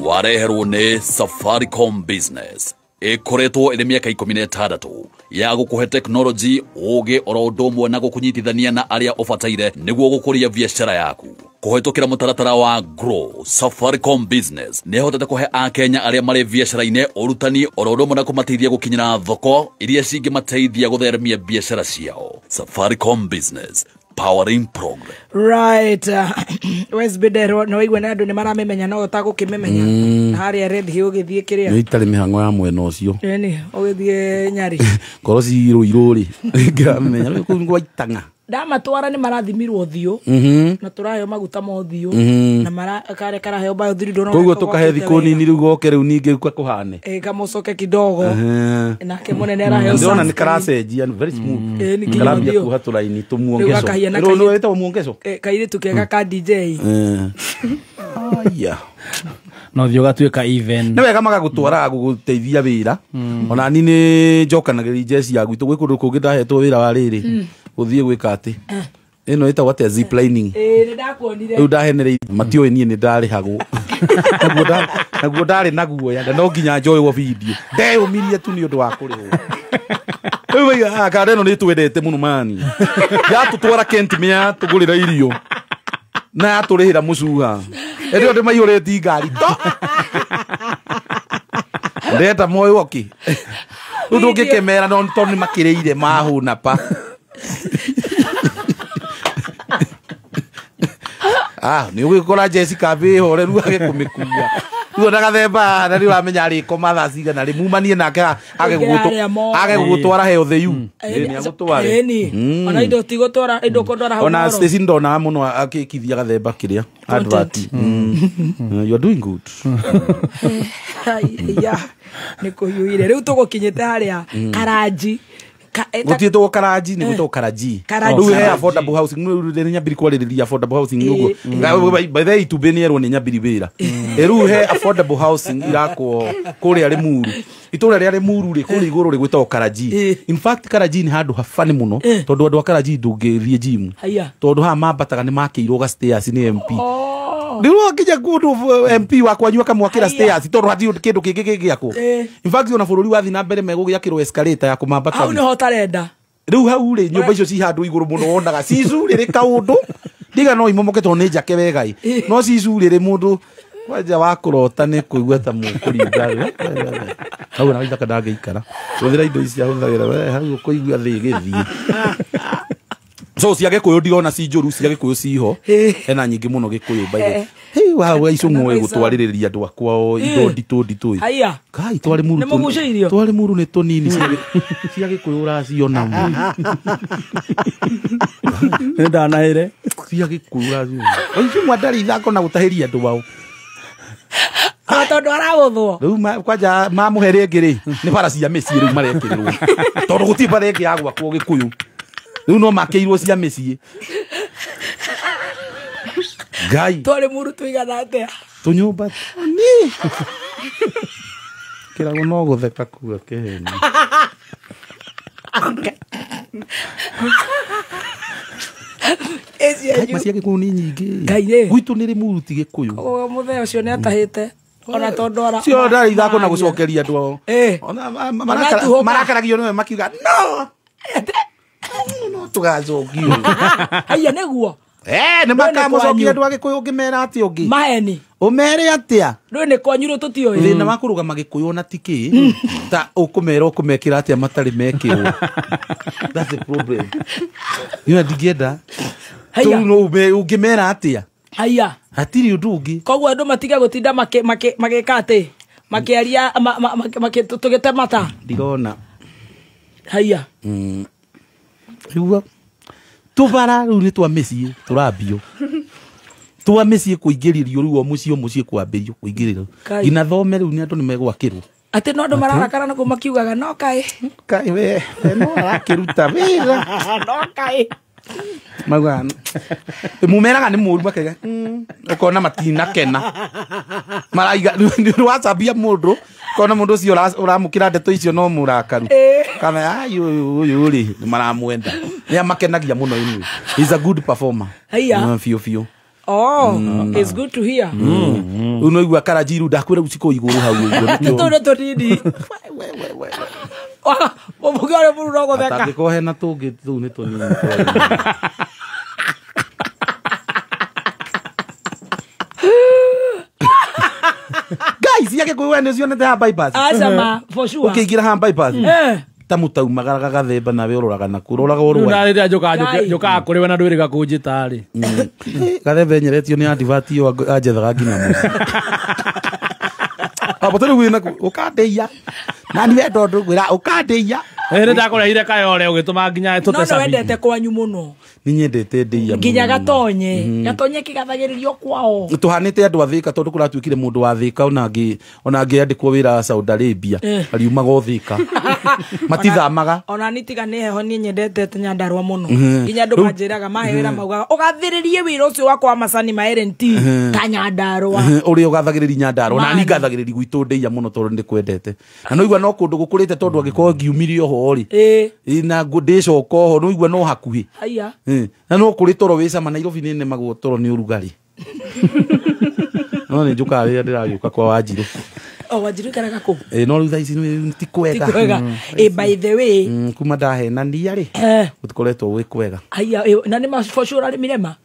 wareherwo nĩ Safaricom Business ikoretwo ĩrĩ mĩaka 16 ya gũkũhe teknoloji ũgĩ oro ũndũ ũmwe na gũkũnyitithania na arĩa ũbataire nĩguo gũkũria biacara yaku kũhetũkĩra mũtaratara wa Grow. Safaricom Business nĩ hotete kũhe Akenya arĩa marĩ biacara-inĩ ũrutani oro ũndũ ũmwe na kũmateithia gũkinyĩra thoko iria cingĩmateithia gũtheremia biacara ciao. Safaricom Business, powering progress. Right. West Bedero no igwe na andũ nĩ maramemenya no ũtagũkĩmemenya harĩa red hill ũgĩthiĩ kĩrĩa nĩ itarĩ mĩhango ya mwena ũcio eni ũgĩthiĩ Nyari ngoro cirũirũ rĩ ngamenya kũu gwaitanga ndamatwara ni marathimirwo ũthiũ na tũraheo maguta ma ũthiũ na marakare karaheo biothiru ndona koguo tukahe thikũ nini rĩu goke rĩu ningĩ kwa kũhane kamocoke kidogo nake mũnene araheo ndona ni karacenjia very smooth karambia kuha tũraini tũmuongeco rĩu wetagwo muongeco kairĩtu kega ka DJ aya no thio gatuĩka even nĩ wega magagũtwara gũgũteithia wĩra ona ni nĩ njokanagĩria jesi ya gwitũ gwĩ kũndũ kũngĩ ndahetwo wĩra wa rĩrĩ gũthiĩ gwĩka atĩ ĩno ĩtagwo atĩa ziplining nĩ ndakuonire rĩu ndahenereire matiũĩ niĩ nĩ ndarĩhagwo naguo ndarĩ naguoya na no nginya njoywo video ndeyũmirie tu nĩ ũndũ wa kũrĩhwo rĩu waiga kanda ĩno nĩ twendete mũno mani yatũtwara Kentmere tũgũrĩra irio na yatũrĩhĩra mũcuha ĩrĩo ndĩmaihũrĩti ngari ndeta moyo oki rĩu ndũngĩkemera no tondũ nĩ makĩrĩire mahũna pa nĩ ũgĩkora Jessica vĩhore rĩu agĩkũmĩkua rĩu ndagathemba na rĩu amenya arĩkoma thaa cigana rĩmumanie nake agegũgũtwara heo the you nĩ agũtware ona indo tigũtwara indo kũndwara hau ona station ndona mũno akĩkithia gathemba kĩrĩa advert you are doing good nĩ kũhiũire rĩu tũgũkinyĩte harĩa Karanji gũtiĩtwo Karanji nĩ gwĩtwo Karanji rĩu he affordable housing nĩ nyambiri kwarĩrĩria affordable housing ũguo by the way itumbĩ nĩ erwo nĩ nyambiri wĩra rĩu he affordable housing irakwo kũrĩa Limuru itũra rĩa Limuru rĩ kũrĩa igũrũ rĩ gwĩtwo Karanji in fact Karanji nĩ handũ hafani mũno tondũ andũ a Karanji ndũngĩthiĩ gym tondũ haha mambataga nĩ makĩirwo ga stairs nĩ MP rĩu akija kũndũ MP wakwa nyua kamwakĩra stairs tondũ hatirĩ kĩndũ kĩngĩ kĩngĩakwo in fact ona bũrũri wathi na mbere megũgĩakĩrwo escalator ya kũmambata hau nĩho tarenda rĩu hau rĩ nyũmba icio ci handũ igũrũ mũno wonaga cicurĩrĩ kaũndũ ndiga no imomoke tondũ nĩ njake wega no cicurĩrĩ mũndũ wanja wa kũrota nĩ kũigua ta mũkũringa hau na gĩthaka ndangĩikara hũthĩra indo ici ahũthagĩra hau kũigua thĩ gĩthiĩ so cia Gĩkũyũ ndirona ci njũru cia Gĩkũyũ ciho hena nyingĩ mũno Gĩkũyũ baile wa icũng'ũ gũtwarĩrĩria andũ akwa indo nditũ haya kai twari muru nĩ tũnini cia Gĩkũyũ ũraciona nĩ ndanahĩre cia Gĩkũyũ ũraciona icũng'ũ ndarĩ ithako na gũtahĩria andũ wao tondũ aragũthwo rĩu kwanja mamũhe rĩngĩ rĩ nĩ bara cia mĩciĩ rĩu marekĩrĩrwo tondũ gũtirĩ bara ĩngĩ ya gwakwo Gĩkũyũ rĩu no makĩirwo cia mĩciĩ ngai twarĩ mũru tũigana atĩa tũnyũmba ni kĩrago no gũtheka kuga kĩheni macia Gĩkũyũ nĩ nyingĩ gwitũ nĩ Limuru ti Gĩkũyũ mũthee ũcio nĩ atahĩte ona tondũ cio ndarĩ ithako na gũcokeria andũ ao marakaragio nĩwe makiuga no tũgacokio haya nĩguo nĩ makamũcokia andũ a Gĩkũyũ ũngĩmera atĩ ũngĩ maheni ũmere atĩa rĩu nĩ kwanyu tũtioĩ thĩna wa kũrũgama Gĩkũyũ ona tikĩ ta ũkũmera ũkũmekĩra atĩa matarĩ mekĩrwo that's the problem ndingĩenda ũngĩmera atĩa haya hatirĩ ũndũ ũngĩ koguo andũ matige gũtinda magĩka atĩ makĩaria tũgĩte mata ndirona haya rĩu tũbara rĩu nĩ twa mĩciĩ tũrambio twa mĩciĩ kũingĩrĩrio rĩu o mũciĩ kwambĩrio kũingĩrĩrio nginya thome rĩu nĩ andũ nĩ megwakĩrwo atĩ no andũ mararakara nakuo makiugaga no kaĩ we no arakĩruta wĩra no kaĩ mauga mumeraga nĩ mũru makega ũkona matinakena maraiga nĩ wacambia mũndũ kona mũndũ ũcio ũramũkĩra ndeto icio no mũrakaru kana ũyũ rĩ nĩ maramwenda nĩ amakenagia mũno inĩ he's a good performer biũ it's good to hear no igua Karanji rĩu ndakwĩra uciko igũrũ hau ũguo nĩ tũnini mũbuge ũrĩa mũru no gũtheka atangĩkorwo hena tũngĩ tũu nĩ tũnini guys cia Gĩkũyũ nĩ cionete ha bypass acama for sure ũkĩingĩra ha bypass ta mũtaumagara gathemba nawe ũroraga na kũroraga ũrũa na rĩrĩa njokaga kũrĩ we na ndwĩrĩga kũnjĩtarĩ gathemba enyeretio nĩ advert ĩyo anjethaga nginya mũciĩ abotore wĩna ũkandeia na ni wendo ndugwira ukandeia ndakũrehire kayore ũgĩtũma nginya tũte wendete kwanyu mũno ni nyendete ndeia nginya gatonye kigathagĩrĩrio kwao tuhanĩte andũ athĩka tondũ kũratuĩkire mũndũ wa thĩka ona angĩandĩkwo wĩra Saudi Arabia ariumaga ũthĩka matithamaga ona nitiga nĩ heho niĩ nyendete Nyandarua mũno nginya andũ manjĩraga mahe wĩra maugaga ũgathĩrĩrie wĩra ũcio wakwa macani ma LNT ta Nyandarua ũrĩa ũgathagĩrĩria Nyandarua na ni ngathagĩrĩria gwitũ ndeia mũno tondũ nĩ kwendete na no igua no kũndũ gũkũrĩte tondũ angĩkorwo ngiumirio ho rĩ na ndĩcoka ho no igua no hakuhĩ aya na no kũrĩ toro wĩcama Nairobi nĩ nemagwo toro nĩ ũrugarĩ no nĩ njukaga rĩrĩa ndĩragĩũka kwa Wanjirũ Wanjirũ karaga kũ no rĩu thaa ici ti kwega by the way kuma ndahenania rĩ gũtikoretwo gwĩ kwega aya na nĩ macocora mirema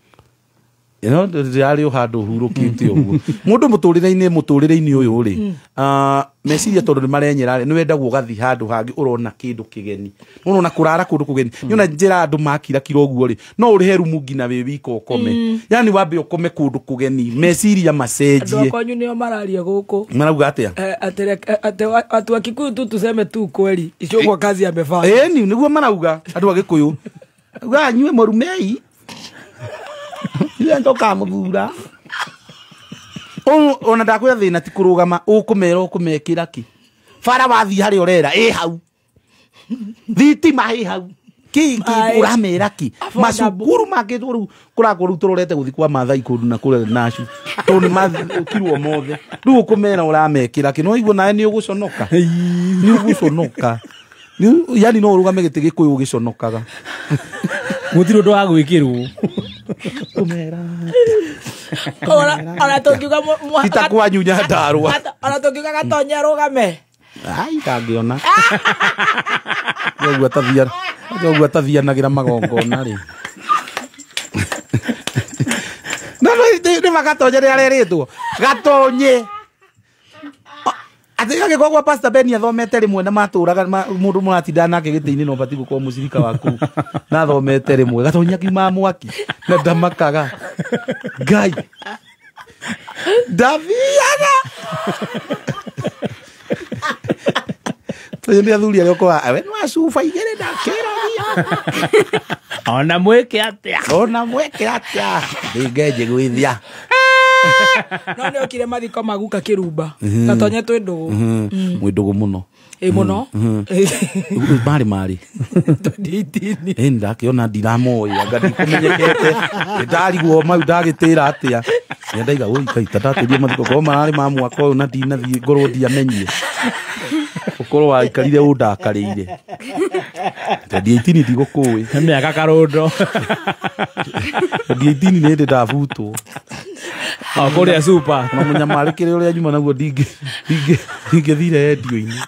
no ndĩrarĩ o handũ hurũkĩte ũguo mũndũ mũtũrĩre-inĩ ũyũ rĩ meciria tondũ nĩ marenyera nĩ wendagwo ũgathi handũ hangĩ ũrona kĩndũ kĩgeni ũrona kũrara kũndũ kũgeni nyona njĩra andũ makira kira ũguo rĩ no ũrĩhe rumu nginya wĩ wika ũkome yani wambe ũkome kũndũ kũgeni meciria macenjie andũ akwanyu nĩo mararia gũkũ marauga atĩa watu wa Kikuyu tu tuseme tu kweli icio kazi amefanya nĩguo marauga andũ a Gĩkũyũ uga nyue mũrumei ndo kamuthura ona ndakwira thina ti kurugama ukumera ukumekira ki fara wathi hari orera hau thitima hau ki uramera ki macukuru makituru kurakoru turorete guthi kwa mathai kundu na kure nashu to ni makirwo mothe riu ukumera uramekira ki no igwo nae ni uguconoka yani no urugame giti Gikuyu ugiconokaga gutiro ndo agwikirwo kumera ona tungiuga itakwanyu Nyandarua ona tungiuga gatonye arugame ai kangiona Jogu atathianagira magongona ri no ni magatonye ria reritwo gatonye ati gake kwa Pastor Ben athomete rimwe na maturaga mundu muratinda nake giti-ini no bati gukorwo mucirika waku na athomete rimwe gatonya kiuma mwaki na ndamakaga ngai ndaviaga tondũ nĩ athuri arĩa ũkoraga we nĩ wacuba igĩrĩ ndakĩrogia ona mwĩke atĩa ndĩngenje gwĩthia no nĩ okire mathiko maguka kĩrumba gatonye twĩ ndũgũ mwĩ ndũgũ mũno mũno marĩ ndakĩona ndiramoya anga ndikũmenyekete ndarigwo mau ndagĩtĩra atĩa ndaiga kaita ndatĩrie mathiko korwo mararĩ ma mwaka ũyũ na ndinathiĩ ngorwo ndiamenyie ũkorwo waikarire ũndakarĩire ndiaitini ndigũkũĩ mĩaka karũndo ndiaitini nĩ ndĩ ndabutwo kũrĩa super na mũnyamarĩkĩre ũrĩa nyuma naguo ndingĩthire endio-inĩ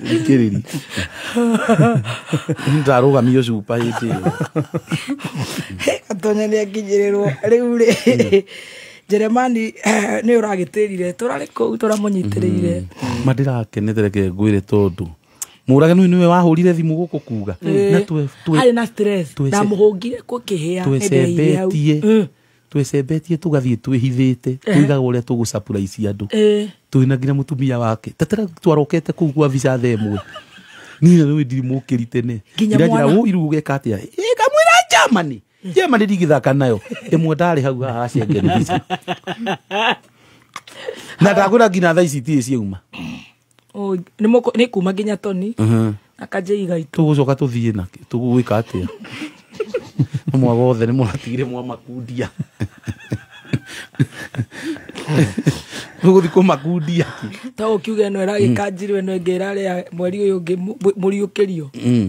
ikĩrĩri ndarũgamio super hĩndĩ ĩyo gatonye nĩ akinyĩrĩrwo rĩu rĩ Jeremani nĩ ũragĩtĩrire tũrarĩ kũu tũramũnyitĩrĩire ma ndĩrakenete reke ngwĩre tondũ mũraganu nĩwe wahũrire thimũ gũkũ kuga na harĩ na stress ndamũhũngire kũkĩhĩa twĩcembetie tũgathiĩ twĩhithĩte tũigaga ũrĩa tũgũcapuraici andũ twĩna nginya mũtumia wake tatara twarokete kũu gwa visa themwe niĩ nĩ ndirimũkĩri tene nginya iru ũgeka atĩa kamwĩra Germany ndigithaka nayo ĩmwe ndarĩ hau haha ciangeni visa na ndakwĩra nginya thaa ici itirĩ ciauma nĩ kuma nginya Toni akanjĩiga itu tũgũcoka tũthiĩ na tũgwĩka atĩa mwaga othe nĩ mũratigire mwamakundia tũgũthiĩ kũmakundia ta ũkiuga ĩno ĩragĩkanjirwo ĩno ĩngĩ ĩrarĩa mweri ũyũ ũngĩ mũriũkĩrio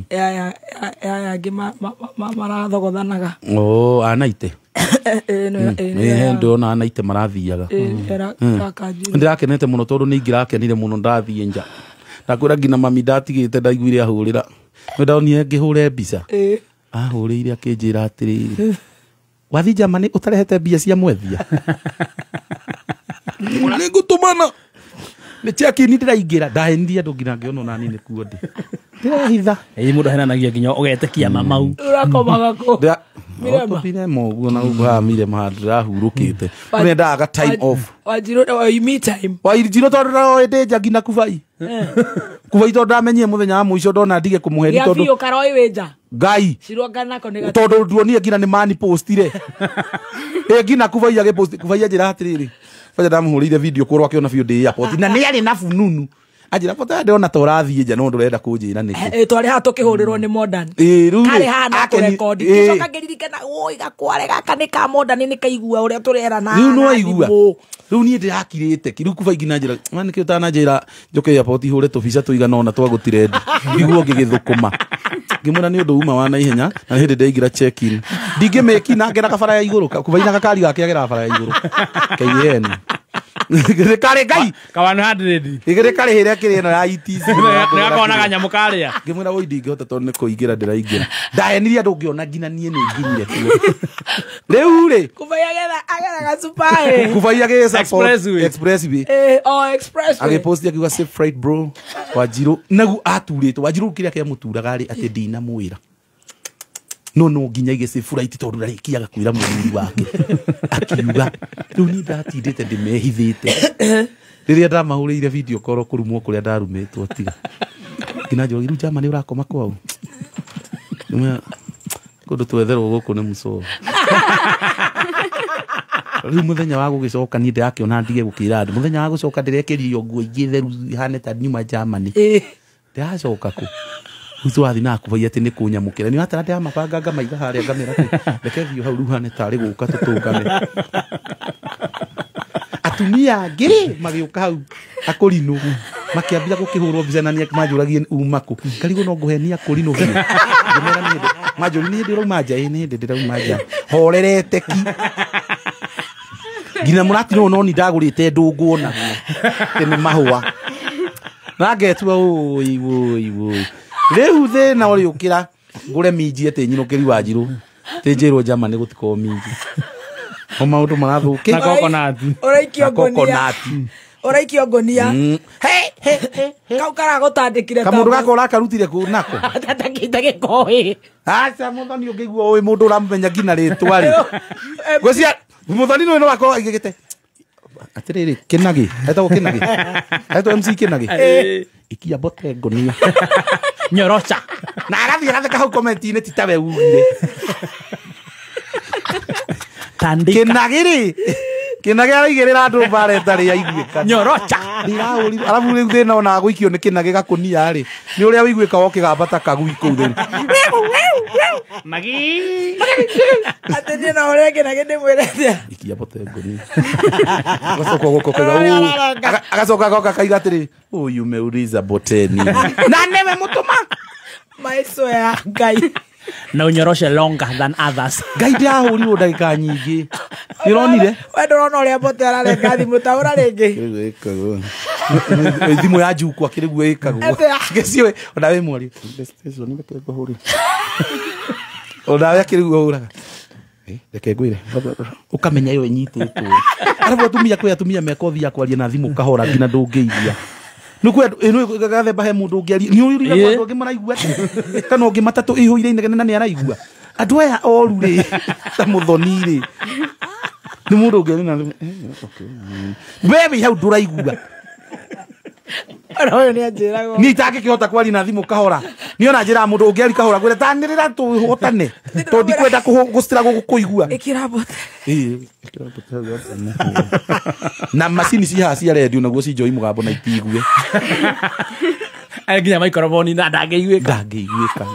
aya angĩ marathogothanaga anaite ndĩrona anaite marathiaga ndĩrakenete mũno tondũ nĩ ingĩrakenire mũno ndathiĩ nja ndakwĩra nginya mami ndatigĩte ndaiguire ahũrĩra ndonire ngĩhũre mbica ahũrĩire akĩnjĩra atĩrĩrĩ wathi Germany ũtarehete mbia cia mwethia nĩ ngũtũmana nĩ ciakini ndĩraingĩra ndahenirie andũ nginya ngĩona nani nĩ kuo ndĩ ndĩrehitha mũndũ ahenanagia nginya ũgetekia mamau ũrakomaga kũ mirema ũguo na ũguo mirema handũ ndĩrahurũkĩte nĩ ndaga time off Wanjirũ me time Wanjirũ tondũ ndĩ nja nginya Kubai kuva ito ndamenyie muthenya wa muico ndona ndige kumuheni tondu ya bio karoi weja ngai ciroka nako nega tondu nduonire ngina ni mani postire ngina kuva ya ge post kuva ya njira atiriri faja ndamuhurire video kurwa akiona video ndi airport na ni ari na fununu ajira pota ndona to rathie nja no ndurenda kunjira niki twari ha tukihurirwo ni modern riu kari hana ku record icoka ngiririkana oi gakware gaka ni ka modern ni kaigua uria turera na riu no igua riu ni ndirakirite kiru kuva ingina njira mani ki utana njira njoke airport ihure tubica tuigana ona twagutirenda igua ngigithukuma ngimwira ni undu uma wa na ihenya na hindi ndeingira check in ndingimeki na ngera kabara ya iguru kuva ina gakari gake agera kabara ya iguru KN kare gai ka 100 igere kare hire kire no ya ITC ngakona kanyamu karia ngimwira woi ndingihota tondu ni kuingira ndiraingira ndahenirie andu ngiona ngina nie ni nginyire tu riu ri kuvaiagetha agera gasupae kuvaiagetha expressway expressway agiposti akiuga safe freight bro Wanjiru nagu aturitwo Wanjiru kiria kia muturaga ri ati ndina mwira no nginya ige safe freight tondu ndarikiaga kwira mũthuri wake akiuga riu ni ndatindite ndimehithite riria ndamahurire video koro kurumwo kuria ndarumitwo tiga ngina njogi riu jama ni urakoma kwao kundu twetherwo guku ni muco riu muthenya wa gugicoka ni ndakiona ndige gukira andu muthenya wa gucoka ndirekerio nguo ingi theru hane ta nyuma Germany ndacoka ku utwathi na kuvaia ati ni kunyamukira ni atara ndia mabanga ngamaiga haria ngamira reke thio hau ruhane tari guka tutungame atumia ngiri magiuka hau akurinu makiambia gukihurwo mbica na ni majuragie umaku karigo no nguhenia kurinu ngimera ni majuri ni ndiro maja ni ndiro maja horerete ki ngina murati no ni ndagurite ndunguona tene mahua nagetua oi riu thina uri ukira ngure minji ati nyinukiri Wanjiru tinjirwo Germany gutiko minji o maundu marathuki na coconut uraikio ngonia kau karagutandikire ta mundu gakora karutire ku nako tatakite gikoi acha muthoni ungigua oi mundu uramenya ngina ritwa ri gwecia muthoni no wako igigite atiriri kinagi etagwo kinagi etagwo MC kinagi ikia bote ngonia nyorocha na arathi aratheka hau comment ini titawe ugire tandika kinagi araigirira andu bare tari aiguika nyorocha ndirauri arabu riu thina ona guikio ni kinagi gakunia ri ni uria wiguika wokigambata kagui kuu thini magi ati ni na uria kinagi ndimwirete ikia bote ngonia gacoka gukokaga agacoka goka kaiga atiri uyu meuriza boteni na newe mutuma maiso ya ngai na unyoroshe longer than others ngai ndahurirwo ndagika nyingi nironire we ndurona uria bote ararenga thimu taura ringi thimu ya njuku akiriguo ikagwo geciwe ona we mwari station ni meke kuhuri ona we akiriguo uraga reke ngwire ukamenya yo nyititwo arabu atumia mekothi ya kwaria na thimu kahora ngina ndungeithia nuko ino gathemba he mundu ngiari ni uriga kwa ndu ngimaraigua kana ngi matatu ihuire inegene na ni araigua andu aya oru ri ta muthoni ri ni mundu ngiari na okay wewe hau nduraigua Aro ni ajirago ni take kihota kwari na thimu kahora ni ona njira mundu ngiari kahora gwire tanirira tu hotane to ndikwenda gustira gukuigua ikirabote na macini ciha cia radio naguo cinjoi mugambo na itigue nginya microphone na ndangĩiguĩka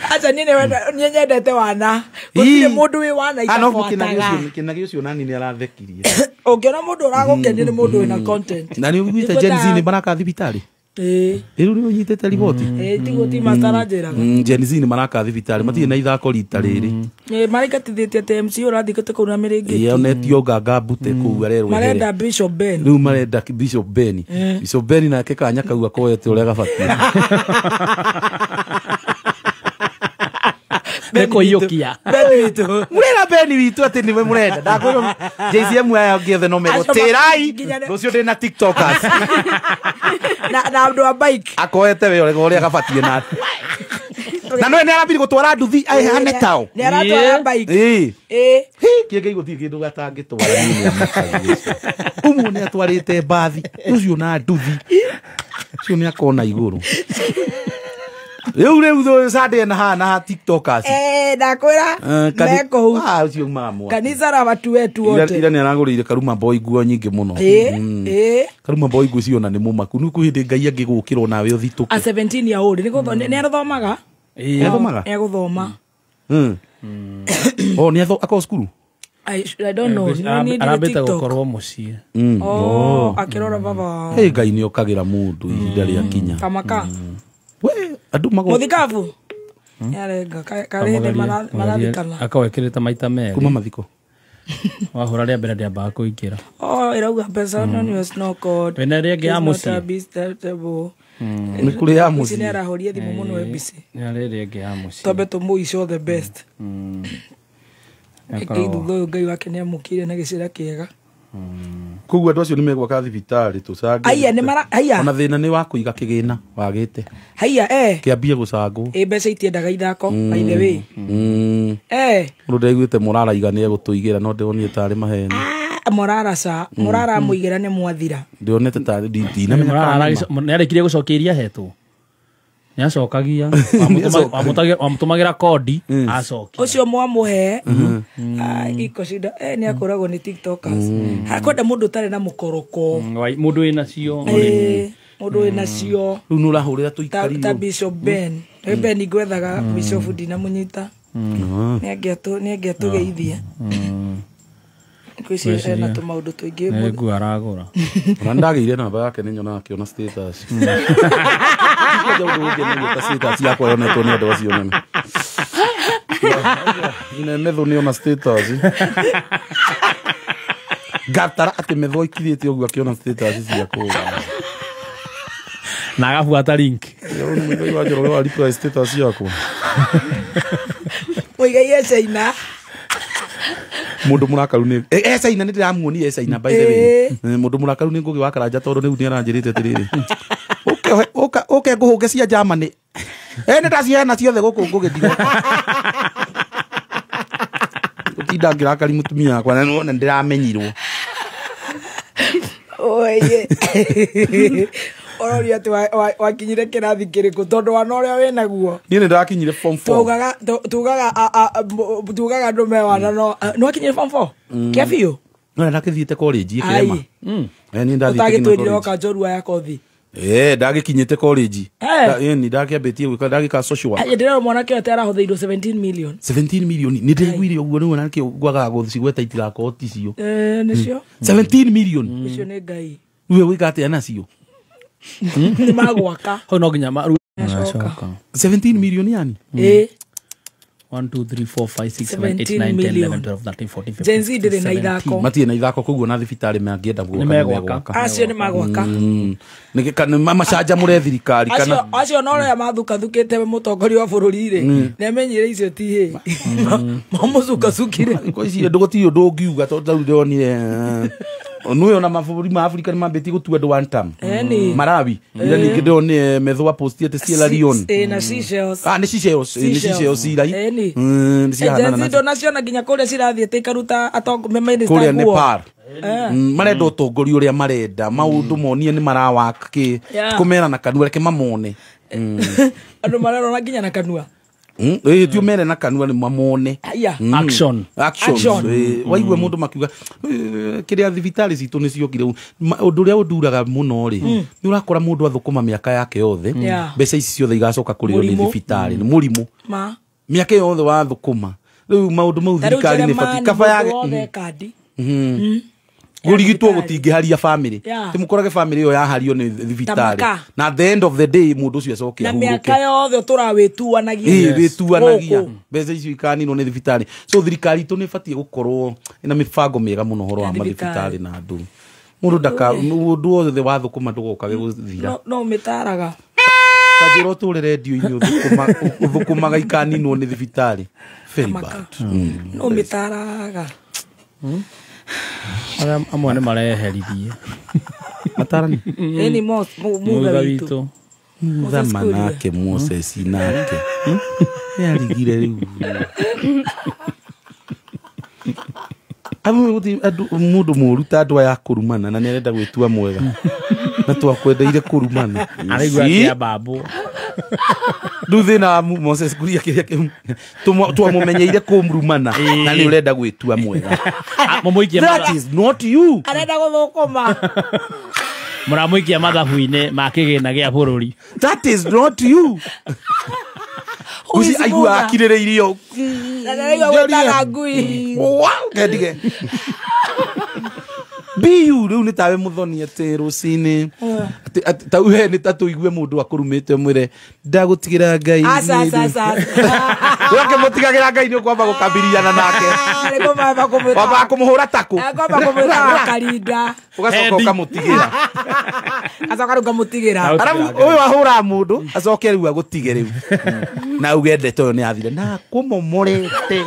acha nini nyendete wana gutire mundu wi wana ikafuataga kinagi ucio nani ni arathekirie ungiona mundu uragukenia ni mundu wina content na ni ugwite Gen Z ni baraka thibitari riu ni unyitete riboti tigo ti matarajira Gen Z ni maraka thibitari matirĩ na ithako rita rĩrĩ marikatithĩtie ati MC urathikĩte kũu na mĩrĩngĩti yonetio nganga mbute kũu arerwo marenda Bishop Ben riu marenda Bishop Ben Bishop Ben nake kanya kau akoete ũrĩa gabatie Beko yokia Ben witu murera Ben witu ati niwe murenda ndakwĩra JCM aya ngiethe no mego tirai rucio ndina TikTokers na andu a bike akoete we ũrĩa gabatie na na no ni arabiri gutwara nduthi ahane tao ni aratwara bike kienge igũthiĩ kĩndũ gatangĩtwara ni umu ni atwarĩte mbathi ucio na nduthi cio nä akona igå rä sande na tiktokers ndakwä ra cio mamwe kanisa ra watu wetu wote ira nä aragå rä ire Karuma Boy nguo nyingä må no Karuma Boy nguo ciona nä må maku nä kwä hä ndä Ngai angä gå kä rwo nawe å thitå a 17 year old nä athomaga nä agåthoma akorwo cukuru I don't know. Arambĩte gũkorwo mũciĩ. Akĩrora baba. Ngai nĩ okagĩra mũndũ ihinda rĩa kinya. Kamaka. We andũ mago. Muthikabu. Yarenga karĩhĩndĩ marathikana. Akawekĩrĩte maita merĩ. Kuma mathiko. Wahũra rĩa mbere ndĩambaga kũingĩra. Ĩrauga mbeca no no code. Wena rĩa ngĩ ya mũciĩ. Nĩ kũrĩ ya mũciĩ. Nĩ arahũria thimũ mũno MBC. Nĩ rĩa ngĩ ya mũciĩ. Tombe tũmũico the best. Thutha Ngai wake nä amå na gä cä ra kä ega koguo andå acio nä megwaka thibitarä tå cange ona thä na nä wa kå iga kä gä na wagä te kä ambie gå cangwo mbeca itiendaga ithako maithe wä må ndå ndaiguä te må raraiga nä egå tå igä ra no ndä onire tarä maheni moraraca morara må igä ra nä mwathira ndä onete tarä nä arä kire gå cokia iria hetwo nä acokagia wamå ra kodi acokia å cio mwamå he ikocinda nä akå ragwo nä tiktokers hakwenda må ndå tarä na må koroko må ndå wä nacio må ndå wä nacio rä u nä å rahå rä ra tå ikari ta Bishop Ben Ben ngwethaga Bishop ndina må nyita nä angä atå geithia kwĩci ena tå maũndũ tũingĩ nguo aragå ra ona ndagä ire namba yake nä nyonaga kä ona status yakwa yonetwo nä andå acio nene methå nä ona status ngatara atä methå ikithä te å guo akä ona status ciakå na agabuata link ngai wa njoro wa reply status yakwa mũigai ecaina mundu murakaru ni ecaina ni ndiramuoni ecaina by the way mundu murakaru ni ngugi wa karanja tondu ni aranjirite tiriri oke nguhunge cia Germany ni ndaciheana ciothe guku ngugi thigo utinda ngirakari mutumia yakwa na ndiramenyirwo oye ororia ati wakinyire kirathi kiriko tondu wana uria wina guo ni ndakinyire form 4 tugaga ndume wana no wakinyire form 4 kefio no ndakithiite college ikirema ni ndathite utagitwirire oka njorua ya kothi ndagikinyite college ni ndakiambitie gwika ndagika social ndira mwanake ate arahuthiirwo 17 million ni ndiguire uguo ni mwanake gwaga gucigweta itirakoti cio nicio 17 million icio ni ngai we wikate anacio ni magwaka ho no nginya maru 17 million yani 1 2 3 4 5 6 7 8 9 10 11 12 13 14 15 Gen Z ndire na ithako matie na ithako koguo na thibitarĩ mangienda gwaka acio ni magwaka nĩ kana macanja mũre thirikari kana acio no ria mathukathukĩte mũtongoria wa bũrũri rĩ nĩamenyire icio ti hĩ mamũcukacukire ici ndũ gũtirĩ ũndũ ũngiuga tondũ ndonire nũwe ona mabũrũri ma Afrika nĩmambĩtie gũtua andũ one term Malawi ira ningĩ ndonire methwa postiete Sierra Leone na Seychelles nĩ Seychelles irai nĩ ciahana na ndo nacio na nginya kũrĩa cirathiĩte ikaruta atongoria minister kũrĩa Nepal marenda ũtongoria ũrĩa marenda maũndũ monie nĩ marawaka kũmera na kanua reke mamone andũ marerona nginya na kanua tio mere na kanua nĩ mamone action waigua mũndũ makiuga kĩrĩa thibitarĩ citũ nĩ ciokire ũndũ ũrĩa ũnduraga mũno rĩ nĩ ũrakora mũndũ athũkũma mĩaka yake yothe mbeca ici ciothe igacoka kũrĩo nĩ thibitarĩ nĩ mũrimũ mĩaka yothe wathũkũma rĩu maũndũ mau thirikari nĩ bati kaba yake gũrigitwo gũtingĩharia family tĩmũkorage family ĩyo yahario nĩ thibitarĩ na at the end of the day mũndũ ũcio acoke na mĩaka yothe tũrawĩtuanagia wĩtuanagia mbeca icio ikaninwo nĩ thibitarĩ so thirikari itũ nĩ ĩbatiĩ gũkorwo ĩna mĩbango mĩega mũno ũhoro wa mathibitarĩ na andũ mũndũ ndaka mũndũ wothe wathũkũma ndũgokage gũthira no mĩtaraga kanjĩra ũtũre redio-inĩ ũthũkũmaga ikaninwo nĩ thibitarĩ very bad no mĩtaraga amwe nĩ mareherithie matarani ni muga witũ thama nake Moses nake yarigire rĩu mũndũ mũru ta andũ aya kũrumana na nĩ arenda gwĩtua mwega na twakwendeire kurumana araigua kia babu nduthina Moses Kuria kiria twamumenyeire kumrumana na ni urenda gwitua mwega mumuikia that is not you arenda guthukuma muramuikia mathabu-ini ma kigina gia bururi that is not you uzi aigua akirireirio na ndio wetana ngui wow kedige biu riu ni tawe muthoni ati rucini tauhe ni tatuigue mundu akurumite mwire ndagutigira ngai wake mutigagira ngai ni kwamba gukambiriana nake kwamba kumuhura taku kwamba kumuhura karinda ugacoka ukamutigira acoka ukamutigira arabu uyu ahura mundu acoke riu agutige riu na ugende toyo ni athire na kumomorete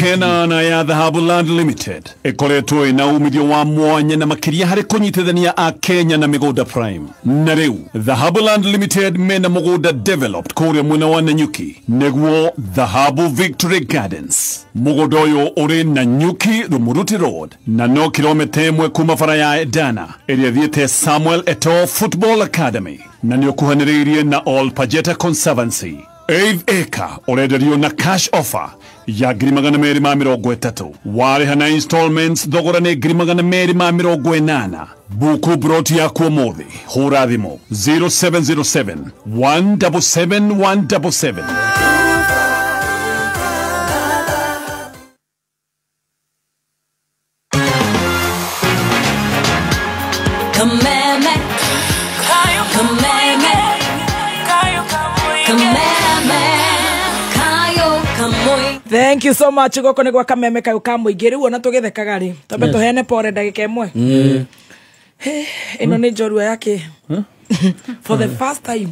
Kenana ya Dhahabu Land Limited ikoretwo ina umithio wa mwanya na makiria hari kunyitithania a Kenya na Migunda Prime na riu Dhahabu Land Limited mena mugunda developed kuria mwena wa Nanyuki niguo Dhahabu Victory Gardens mugunda uyu uri Nanyuki Rumuruti Road na no kilomita imwe kuma bara ya Edana iria thiete Samuel Eto'o Football Academy na ni ukuhaniriirie na All Pajeta Conservancy 8 acre urenderio na cash offer ya $230,000 warĩha na installments thogora nĩ $280,000 buku broti ya kuomothi hũra thimũ 0707 177 177. Thank you so much goko ni gwa kameme kayo ka muingi riu ona tugithekaga ri tambe tuhene pore ndagika imwe ino ni njorua yake for the first time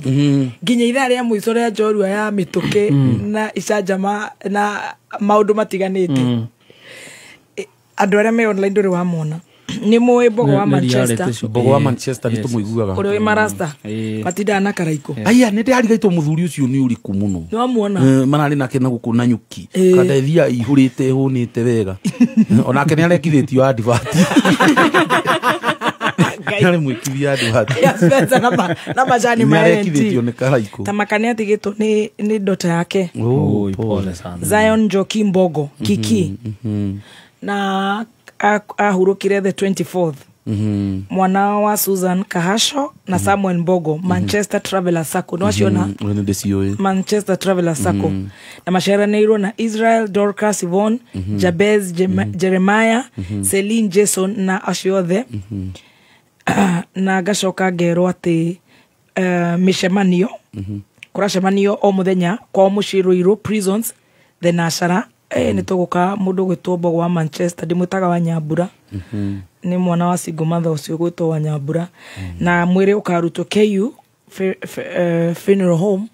nginya ithaa ria mwico ria njorua ya mituki na icanjama na maundu matiganite andu aria me online nduri wa mona ni mwe Bogo wa Manchester ni tumuiguaga uri marasta matinda na karaiko aya ni ndarigaitwo muthuri ucio ni uriku muno ni wamuona marari nake na guku Nanyuki kadethia ihurite hunite wega onake ni arekithitio advert kale mwikithia advert yaspenza na majani marekithitio ni karaiko tamakani atigitwo ni dota yake pole sana Zion Njoki Mbogo Kiki na ahurukire the 24th mwana wa Susan Kahasho na Samuel Mbogo Manchester Traveller Sacco no aciona Manchester Traveller Sacco na masharanĩirwo na Israel Dorcas Yvonne Jabez Jeremiah Celine Jason na aciothe na gacoka ngerwo ati mishemanio kuracemanio o muthenya kwa muciruiru prisons the Nashara ni tuguka mundu gwitwo Bogo wa Manchester ndimwitaga wa Nyambura ni mwana wa Single mother ucio gwitwo wa Nyambura na mwiri ukarutwo KU funeral home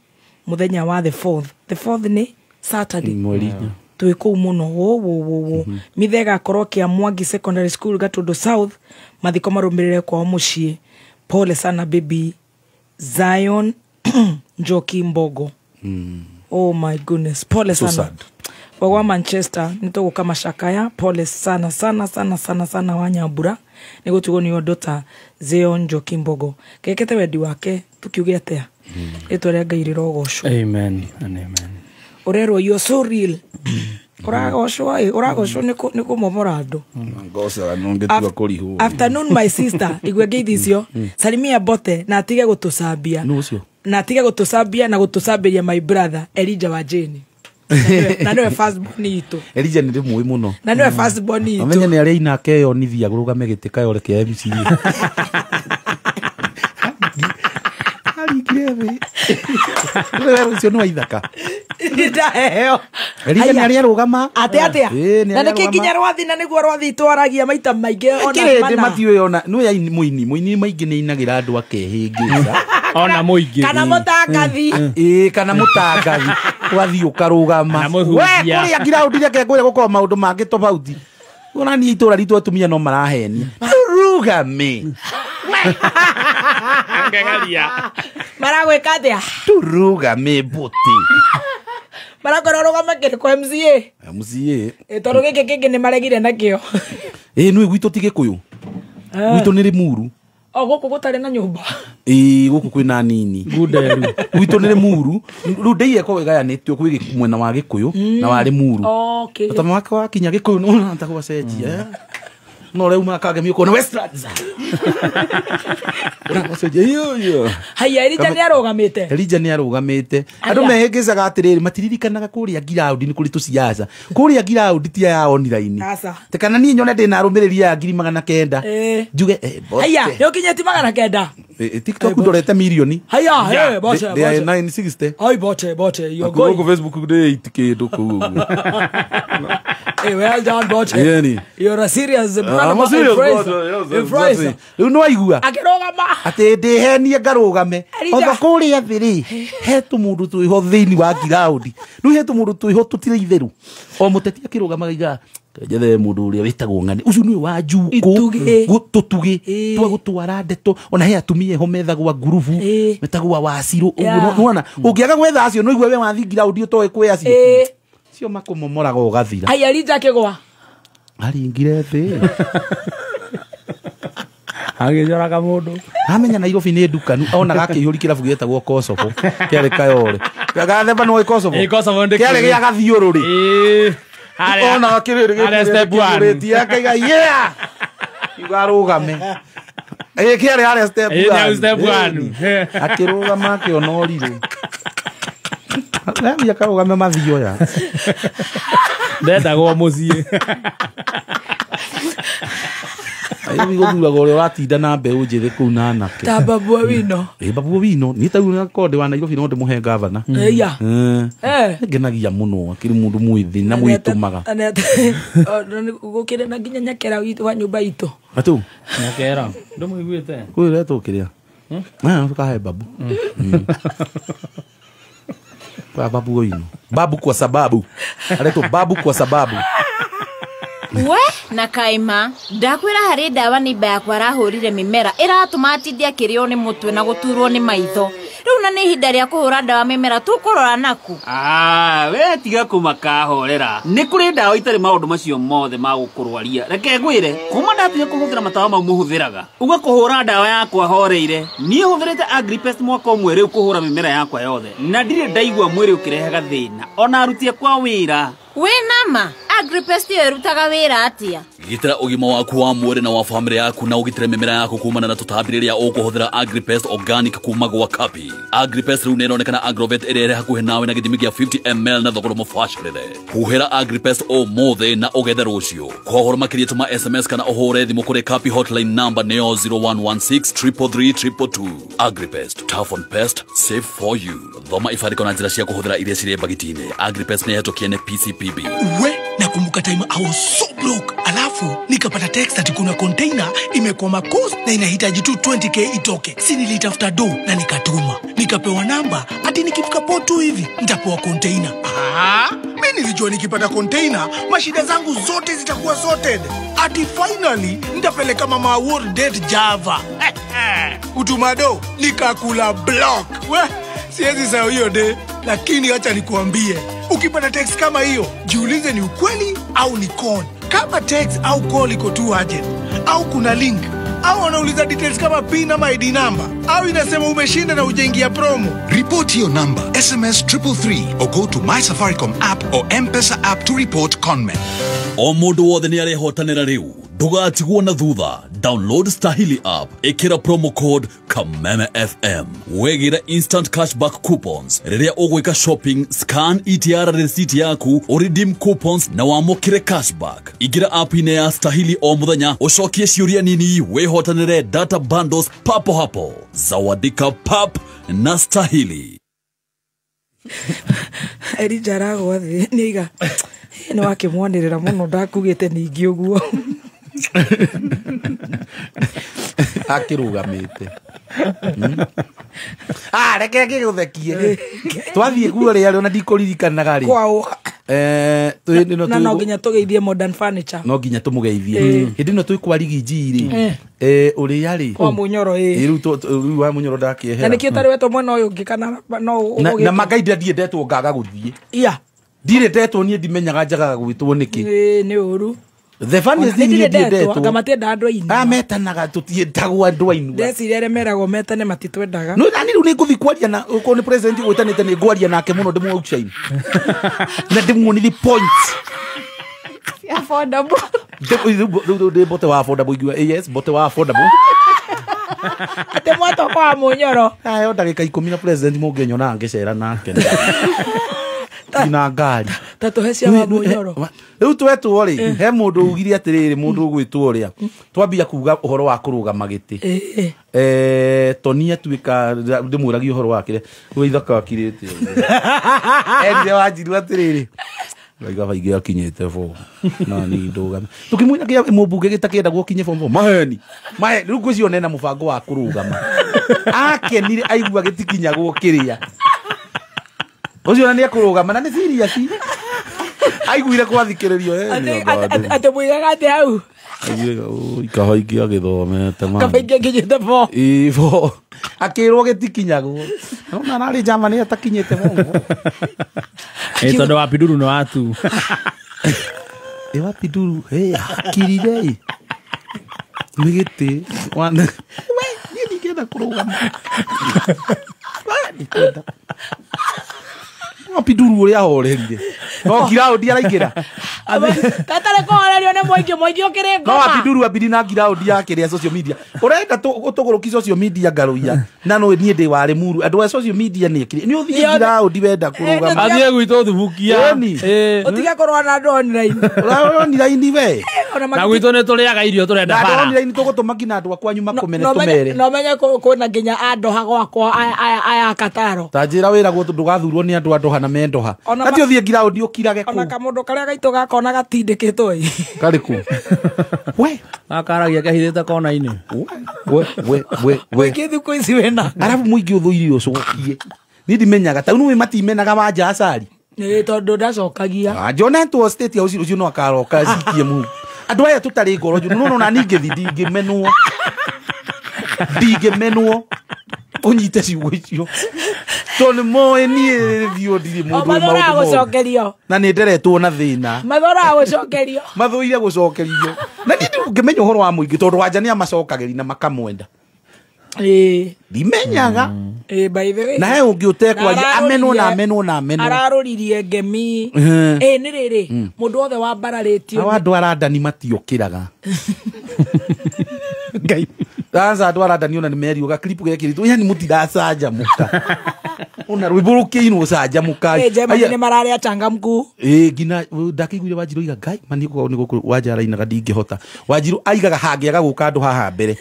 muthenya wa the 4th ni Saturday tuiku muno wo mithega korwo kia Mwangi Secondary School Gatundu South mathiko marumirire kwa mucie pole sana baby Zion Njoki Mbogo oh my goodness pole sana so Bogo wa Manchester nituguka mashakaya pole sana wa Nyambura nigutugo ni odota Zion Njoki Mbogo kekete wedi wake tukiuge atia etore ngairiro gocwo amen and amen orero you so real uragocwo niku momora andu ngoca nongetua kurihu afternoon my sister igwe ngeithicio salimia bote na atige gutucambia na atige gutucambia na gutucambiria my brother Elijah wa Jane na niwe first born itu Elijah ni rimwe muno na niwe first born itu amenya ni ari inake yo nithia gurugame gitika yore kia MC Greve. Wewe ucio no ithaka. Ndaheo. Elijah ni ari rugama. Atia. Na niki kinya rwathi na niguo rwathi twaragia maita maingi ona mana. Kire Matthew yona no ya muini maingi ni inagira andu akehingiza. Ona muingi. Kana mutangathi. Kana mutangathi. Wathi ukarugama. We kuria ground ile kengwe gukoma maundu mangi tofauti. Ona ni itura ritu atumia no marahenia. Rugame. Angalia. Maragweka atia. Turugame buti. Marakororogama kiri kwa MCA. MCA. Toro giki kingi ni maregire nakio. Nui gwitu tige kuyu. Gwitũ nĩ Limuru. Gũkũ gũtarĩ na nyũmba. Gũkũ kwĩna nini. Gwitũ nĩ Limuru. Rĩu ndĩire ko gayanĩtio kwĩ mwena wa Gĩkũyũ na wa Limuru. Okay. Tama wake wakinya Gĩkũyũ no nataka gũcenjia. No rĩu makagemio kona Westlands. Ũracenjia yo. Haya Elijah nĩ arũgamĩte. Elijah nĩ arũgamĩte. Andũ mehĩngĩcaga atĩrĩrĩ matiririkanaga kũrĩa ground nĩ kũrĩ tũciaca. Kũrĩa ground ti ya online. Te kana niĩ nyone ndĩna arũmĩrĩri ya 900. Njuge haya nĩ ũkinyĩti 900. TikTok ndorete milioni. Haya boche. 960. Ai boche you go. Go Facebook ndĩ itikĩndũ kũu. Hey, well done, Boche. Yeah, you're a serious brother. I'm a serious Rĩu no aigua. Akĩrũgama. Atĩ ndĩhenie ngarũgame. Otho kũrĩa thĩ rĩ, he tũmũndũ twĩho thĩinĩ wa ground. Rĩu he tũmũndũ twĩho tũtirĩ itherũ. O mũteti akĩrũgama gaiga. Njethe mũndũ ũrĩa wĩtagwo Ng'ani. Ũcio nĩwe wa Njuku. Tũtugĩ. Twagũtwara ndeto. Ona he atumia eho methagwo ngurubu. Metagwo Wacirũ. Ũguo ũngĩaga gwetha acio no igwe we wathi ground ũtoĩ kwĩ acio. Cio makomomoraga ũgathira. Haya Elijah akĩgwa. Aringire thĩ. Agĩjoraga mũndũ. Amenya Nairobi nĩ ndukanu onaga akĩihũri kĩrabu gĩtagwo Kosovo. Kĩarĩ Kayole. Gathemba no Kosovo. Kosovo ndĩ. Kĩarĩ gĩa gathiũrũrĩ. Onaga kĩrĩrĩ gĩthiũrũrĩtie akaiga yeah. Igarũgame. Kĩarĩ harĩa step 1. Akĩrũgama akĩona ũrirũ. Nani akarũgame mathio ya. Ndendagwo mũciĩ. Ayo gũthuraga ũrĩa ũratinda na mbeũ njĩthĩ kũu na anake. Ta Babu Owino. Babu Owino nĩ tagu na konde wa Nairobi no ndĩmũhe gavana. Ngenagia mũno akĩrĩ mũndũ mwĩthĩ na mwĩtũmaga. Gũkĩrĩ na nginya nyakera wa nyũmba itũ. Atu nyakera ndũmũiguĩte. Kwĩra tũkĩrĩa. Tukahe Babu. Kwa Babu Owino. Babu kwa sababu. Aletwa Babu kwa sababu. We na kaima ndakwira hari ndawa ni yakwa arahurire mimera iratuma atithia kirio ni mutwe na guturwo ni maitho riu na ni ihinda ria kuhura ndawa mimera tukurora naku. We tiga kumaka horera ni kuri ndawa itari maundu macio mothe ma gukurwaria reke ngwire kuma ndatiga kuhuthira matawa mau muhuthiraga uga kuhura ndawa yakwa horeire nie huthirite Agripest mwaka umwe riu kuhura mimera yakwa yothe na ndire ndaigua mwiri ukirehaga thina ona arutie kwa wira. We nama Agripest yerutaga wira atia. Gitira ugima waku wa mwĩrĩ na wa family yaku na ugitire mimera yaku kumana na tũtambi rĩrĩa ũkũhũthĩra Agripest organic kuma gwa Kapi. Agripest rĩu nĩ ĩronekana Agrovet ĩrĩa ĩrĩ hakuhĩ nawe na gĩthimi gĩa 50 ml na thogora mũbacĩrĩre. Huhĩra Agripest ũmũthĩ na ũgethe rũciũ. Kwa ũhoro makĩria tũma SMS kana ũhũre thimũ kũrĩ Kapi hotline number nĩyo 0116 333 222. Agripest, tough on pest, safe for you. Thoma ibarĩko na njĩra cia kũhũthĩra iria cirĩ bagiti-inĩ. Agripest nĩ ĩhetũkie nĩ PCPB. Nakumbuka time I was so broke. Alafu nikapata text ati kuna container imekwama coast na inahitaji tu 20k itoke. Si nilitafuta do na nikatuma. Nikapewa namba ati nikifika port tu hivi nitapewa container. Mimi nilijua nikipata container mashida zangu zote zitakuwa sorted. Ati finally nitapeleka mama World Date Java. Utumado nikakula block. Siwezi sahau hiyo day, lakini acha nikuambie. Ukipata text kama hiyo, jiulize ni ukweli au ni con. Kama text au call iko tu urgent, au kuna link, au wanauliza details kama PIN ama ID number, au inasema umeshinda na ujaingia promo. Report your number, SMS 333 or go to My Safaricom app or M-Pesa app to report conmen. O mũndũ wothe nĩ arehotanĩra rĩu. Ndũgatigwo na thutha. Download Stahili app. Ĩkĩra promo code Kameme FM. Wegĩra instant cashback coupons. Rĩrĩa ũgwĩka shopping, scan ETR receipt yaku, redeem coupons na wamũkĩre cashback. Ingĩra app-inĩ ya Stahili o mũthenya, ũcokie ciũria nini, wĩhotanĩre data bundles papo hapo. Zawadika pap na Stahili. Elijah aragwa thĩ nĩiga nĩ wakĩmwanĩrĩra mũno ndakugĩte ningĩ ũguo. Akĩrũgamĩte. Reke ngĩgũthekie. Twathiĩ guo rĩarĩ ona ndikũririkanaga rĩ. Kwao. Na no nginya tũgeithie Modern Furniture. No nginya tũmũgeithie. Hĩndĩ ĩno twĩ kwa Rigiji rĩ. Ũrĩa rĩ. Kwa Mũnyoro rĩu wa Mũnyoro ndakĩehera. Na nĩkĩo tarĩ wetwo mwena ũyũ ũngĩ kana no na magaida ndiendetwo ngaga gũthiĩ. Iya. Ndirendetwo niĩ ndimenyaga njagaga gwĩtwo nĩkĩ. Nĩ ũru. The funniest thing is that ngamatenda andũ ainu metanaga tutiendagwo andũ ainu ndeciria arĩa meragwo metane matitwendaga no ani rĩu nĩ ngũthiĩ kwaria na uko nĩ president gwĩtanĩte nĩ ngwaria nake mũno ndĩmũgũcaini na ndĩmuonithi points affordable ndĩ bote wa affordable igua yes bote wa affordable ate mwato kwa munyoro ayo ndagĩka 10 na president mũngĩnyona ngĩcera nake ina ngari tatuhecia wa munyoro rĩu twetwo rĩ he mũndũ ugire atĩrĩrĩ mũndũ ũgwĩtwo ũrĩa twambia kuga ũhoro wa kũrũgama gĩtĩ Tony atuĩka ndĩmwĩragia ũhoro wake we ithaka wakirĩte endire wanjiru atĩrĩrĩ Gaiga baige akinyete fo na ni ndũgame tukimwĩnagia mũmbunge gĩtakĩenda gũkinye fo maheni rĩu ngwĩcio nena mũbango wa kũrũgama akenire aigua gĩtikinyagwo kĩrĩa ucio nĩ akũrũgama na nĩ serious aiguire kwathikĩrĩrio ate mwigaga ate hau ikahaingĩ agĩthomete ma kabaingĩ nginyĩte fo ivo akĩrwo gĩtikinyagwo no narĩ jama nĩ atakinyĩte mongo tondũ wa piduru no atu wa piduru akirire migĩtĩ wana we niĩ ningĩenda kũrũgama piduru ũrĩa ahorerire no giraũndi araingĩra tatare kũhorerio nĩ mũingĩ ũkĩrĩ ngoma no piduru abidi na giraũndi yake ya social media ũrenda tũgũrũki social media ngaruia na no niĩ ndĩ warĩ muru andũ a social media nĩ nĩ ũthiĩ giraũndi wenda kũrũgama athiĩ gwitũ thubukia ũtige kũrũa na andũ online online we na gwitũ nĩ tũrĩaga irio tũrenda bara online tũgũtũma nginya andũ akwanyu makomene tũmere no menye kwĩna nginya andũ gwakwa aya Kataro ta njĩra wĩragwo ndũgathurwo nĩ andũ hana mendoha ati ũthiĩ giraũndi ũkirage kũ ona kamũndũ karĩa gaitũ gakona gatindĩkĩtwo ĩ karĩkũ we akaragia kahithĩte kona-inĩ we thikũ ici wĩna arabu mũingĩ ũthũire ũcokie nĩ ndimenyaga ta nĩ matimenaga wanja acari tondũ ndacokagia njonetwo state house ũcio no akaroka cikie mu andũ aya tũtarĩ ngoro njũ no na ningĩ ndingĩmenwo unyite ciugo icio tondũ moe niĩ thiũ ndirĩ mũndũ gũcokerio na nĩ nderetwo na thĩna mathoraga gũcokerio mathũire gũcokerio na ndingĩmenya ũhoro wa mũingĩ tondũ wanja nĩ amacokagĩri na makamwenda ndimenyaga by the way na he ũngĩ ũtekwaria amenwo ararũririe ngemi nĩ rĩrĩ mũndũ wothe wambararĩtio andũ arandani matiũkĩraga ngai Danza andũ arandani ona nĩ meriũga clip gekĩrĩtwo yani mũtiracanja mũka ona rwĩmbo rũkĩinwo canja mũka Germany nĩ mararĩa changamku ngina ndakĩiguire Wanjiru iga ngai mani nĩ gũkũ wanja arainaga ndingĩhota Wanjiru aigaga hangĩaga gũka andũ haha mbere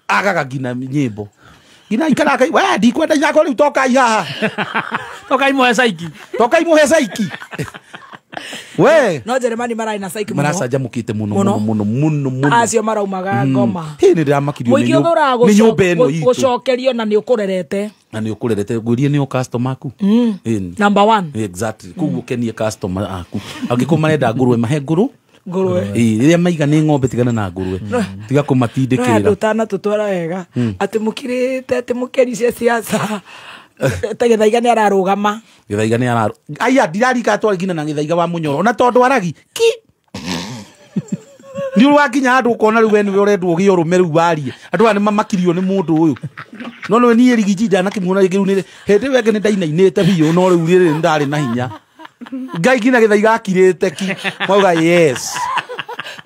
agaga ngina nyĩmbo ngina ikara kai we ndikwenda nyako rĩu tokai haha tokai muhe saiki we no Germany marai na saiki maracajamũkĩte mũno acio maraumaga ngoma nĩ ndĩramakirio nĩ nyũmba ĩno itũ gũcokerio na nĩ ũkũrerete ngwĩrie nĩ o customer aku number 1 exactly kuguo kenie customer aku angĩkorwo marenda ngũrwe mahe ngũrwe rĩrĩa maiga nĩ ng'ombe tigana na ngũrwe tiga kũmatindĩkĩrĩra andũ tana tũtwara wega atĩ mũkirĩte atĩ mũkĩri ciaca Gĩthaiga nĩ ararũgama aya ndirarika atwara ngina na Gĩthaiga wa Mũnyoro na tondũ aragi nĩ wakinya handũ ũkona rĩu we nĩwe ũrendwo ũgĩe ũrũme rĩu warie andũ aya nĩ mamakirio nĩ mũndũ ũyũ no nĩwe niĩ rigiji ndanakĩmuona rĩngĩ rĩu nĩ hĩndĩ weke nĩ ndainainĩte biũ no rĩu rĩrĩ nĩ ndarĩ na hinya ngai ngina Gĩthaiga akirĩte ki mauga yes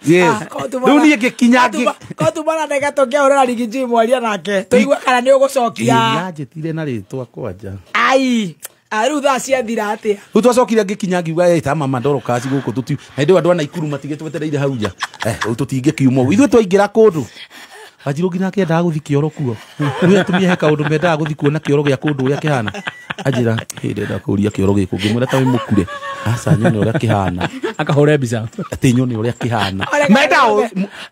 rĩu niĩ ngĩkinya kotumana ndega tũngĩahũrĩra rigiji mwaria nake tũigua kana nĩ ũgũcokia yanjĩtire na rĩtwa kwanja rĩu thaa ciathira atĩa rĩu twacokire ngĩkinya ngiuga ta mama Dorcas gũkũ tuti na hĩndĩ ĩyo andũ a Naikuru matigĩtwetereire hau nja rĩu tũtingĩkiuma ũguo ithuĩ twaingĩra kũndũ Wanjiru nginya akĩendaga gũthiĩ kĩoro kuo rĩu atumia he kaũndũ mendaga gũthiĩ kuona kĩoro gĩa kũndũ ũrĩa kĩhana anjĩra ndenda kũria kĩoro gĩkũ ngĩmwĩra ta wĩ mũkure aca nyone ũrĩa kĩhana akahũre mbica atĩ nyone ũrĩa kĩhana menda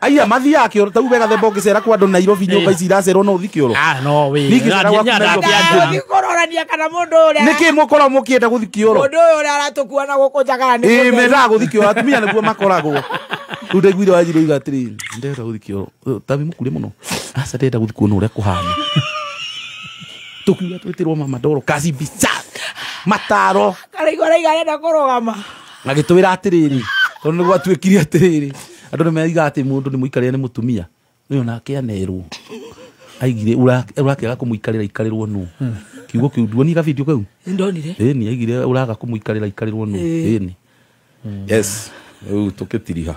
aya mathiaga kĩoro ta uga gathemba ũngĩcera kwa andũ Nairobi nyũmba ici iracerwo no ũthi kĩoro no wĩ nĩkĩrorania kana mũndũ ũrĩa nĩkĩ mũkorwo mũkĩenda gũthi kĩoro mũndũ ũrĩa aratũkuana gũkũ njagara nĩ mendaga gũthi kĩoro atumia nĩguo makoragwo rĩu ndaiguire Wanjiru iga atĩrĩ ndenda gũthi kĩoro ta wĩ mũkure mũno aca ndenda gũthi kuona ũrĩa kũhana tukiuga twĩtĩrwo mama Dorcas mbica mataro karaigua arenda kũrũgama agĩtwĩra atĩrĩrĩ tondũ nĩ gwatuĩkire atĩrĩrĩ andu ni meiga ati mundu ni muikaria ni mutumia uyu nake anerwo aigire urakiaga kumuikarira ikarirwo nu kiugo kiu duoni ka video kau ndonire ni aigire uraga kumuikarira ikarirwo nu ni yes tukitiriha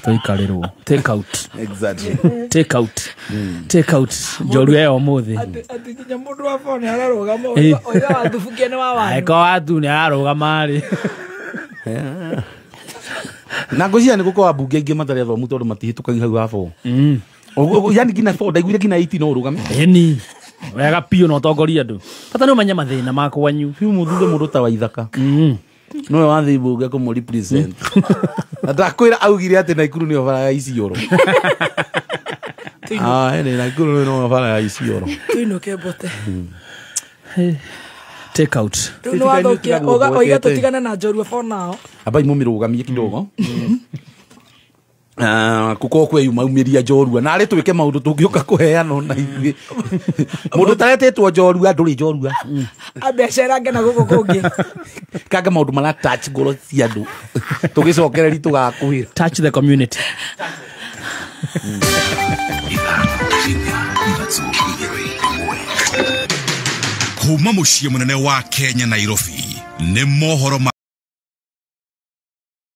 toikarirwo take out exactly take out jorua yo muthi ati kinya mundu wa phone ararugama oya wathubukia ni wa wanyu eko watu ni ararugama ri na ngojia ni guko abunge ingi matari athomu tondu matihitukagia hau hafo yani kina fo ndaiguire kina 18 no rugame eni wega pio no tongoria andu bata no manya mathina makwanyu fiu muthuthe mundu ta wa ithaka no wathi bunge ko mo represent ndakwira augire ati Naikuru ni obara ya Isiolo ene Naikuru no obara ya Isiolo tuino kebote take out no wathokia oiga tutigane na Njorua for now abai mumirugamie kidogo kuko kweyuma umiria Njorua na ari twike maundu tungioka kuheana na ithuĩ mundu taretetwo Njorua nduri Njorua abecera ngena guko kungi kanga maundu mara touch ngoro cia andu tugicokereri tugakwira touch the community kuma muciĩ munene wa Kenya Nairobi nĩ mohoro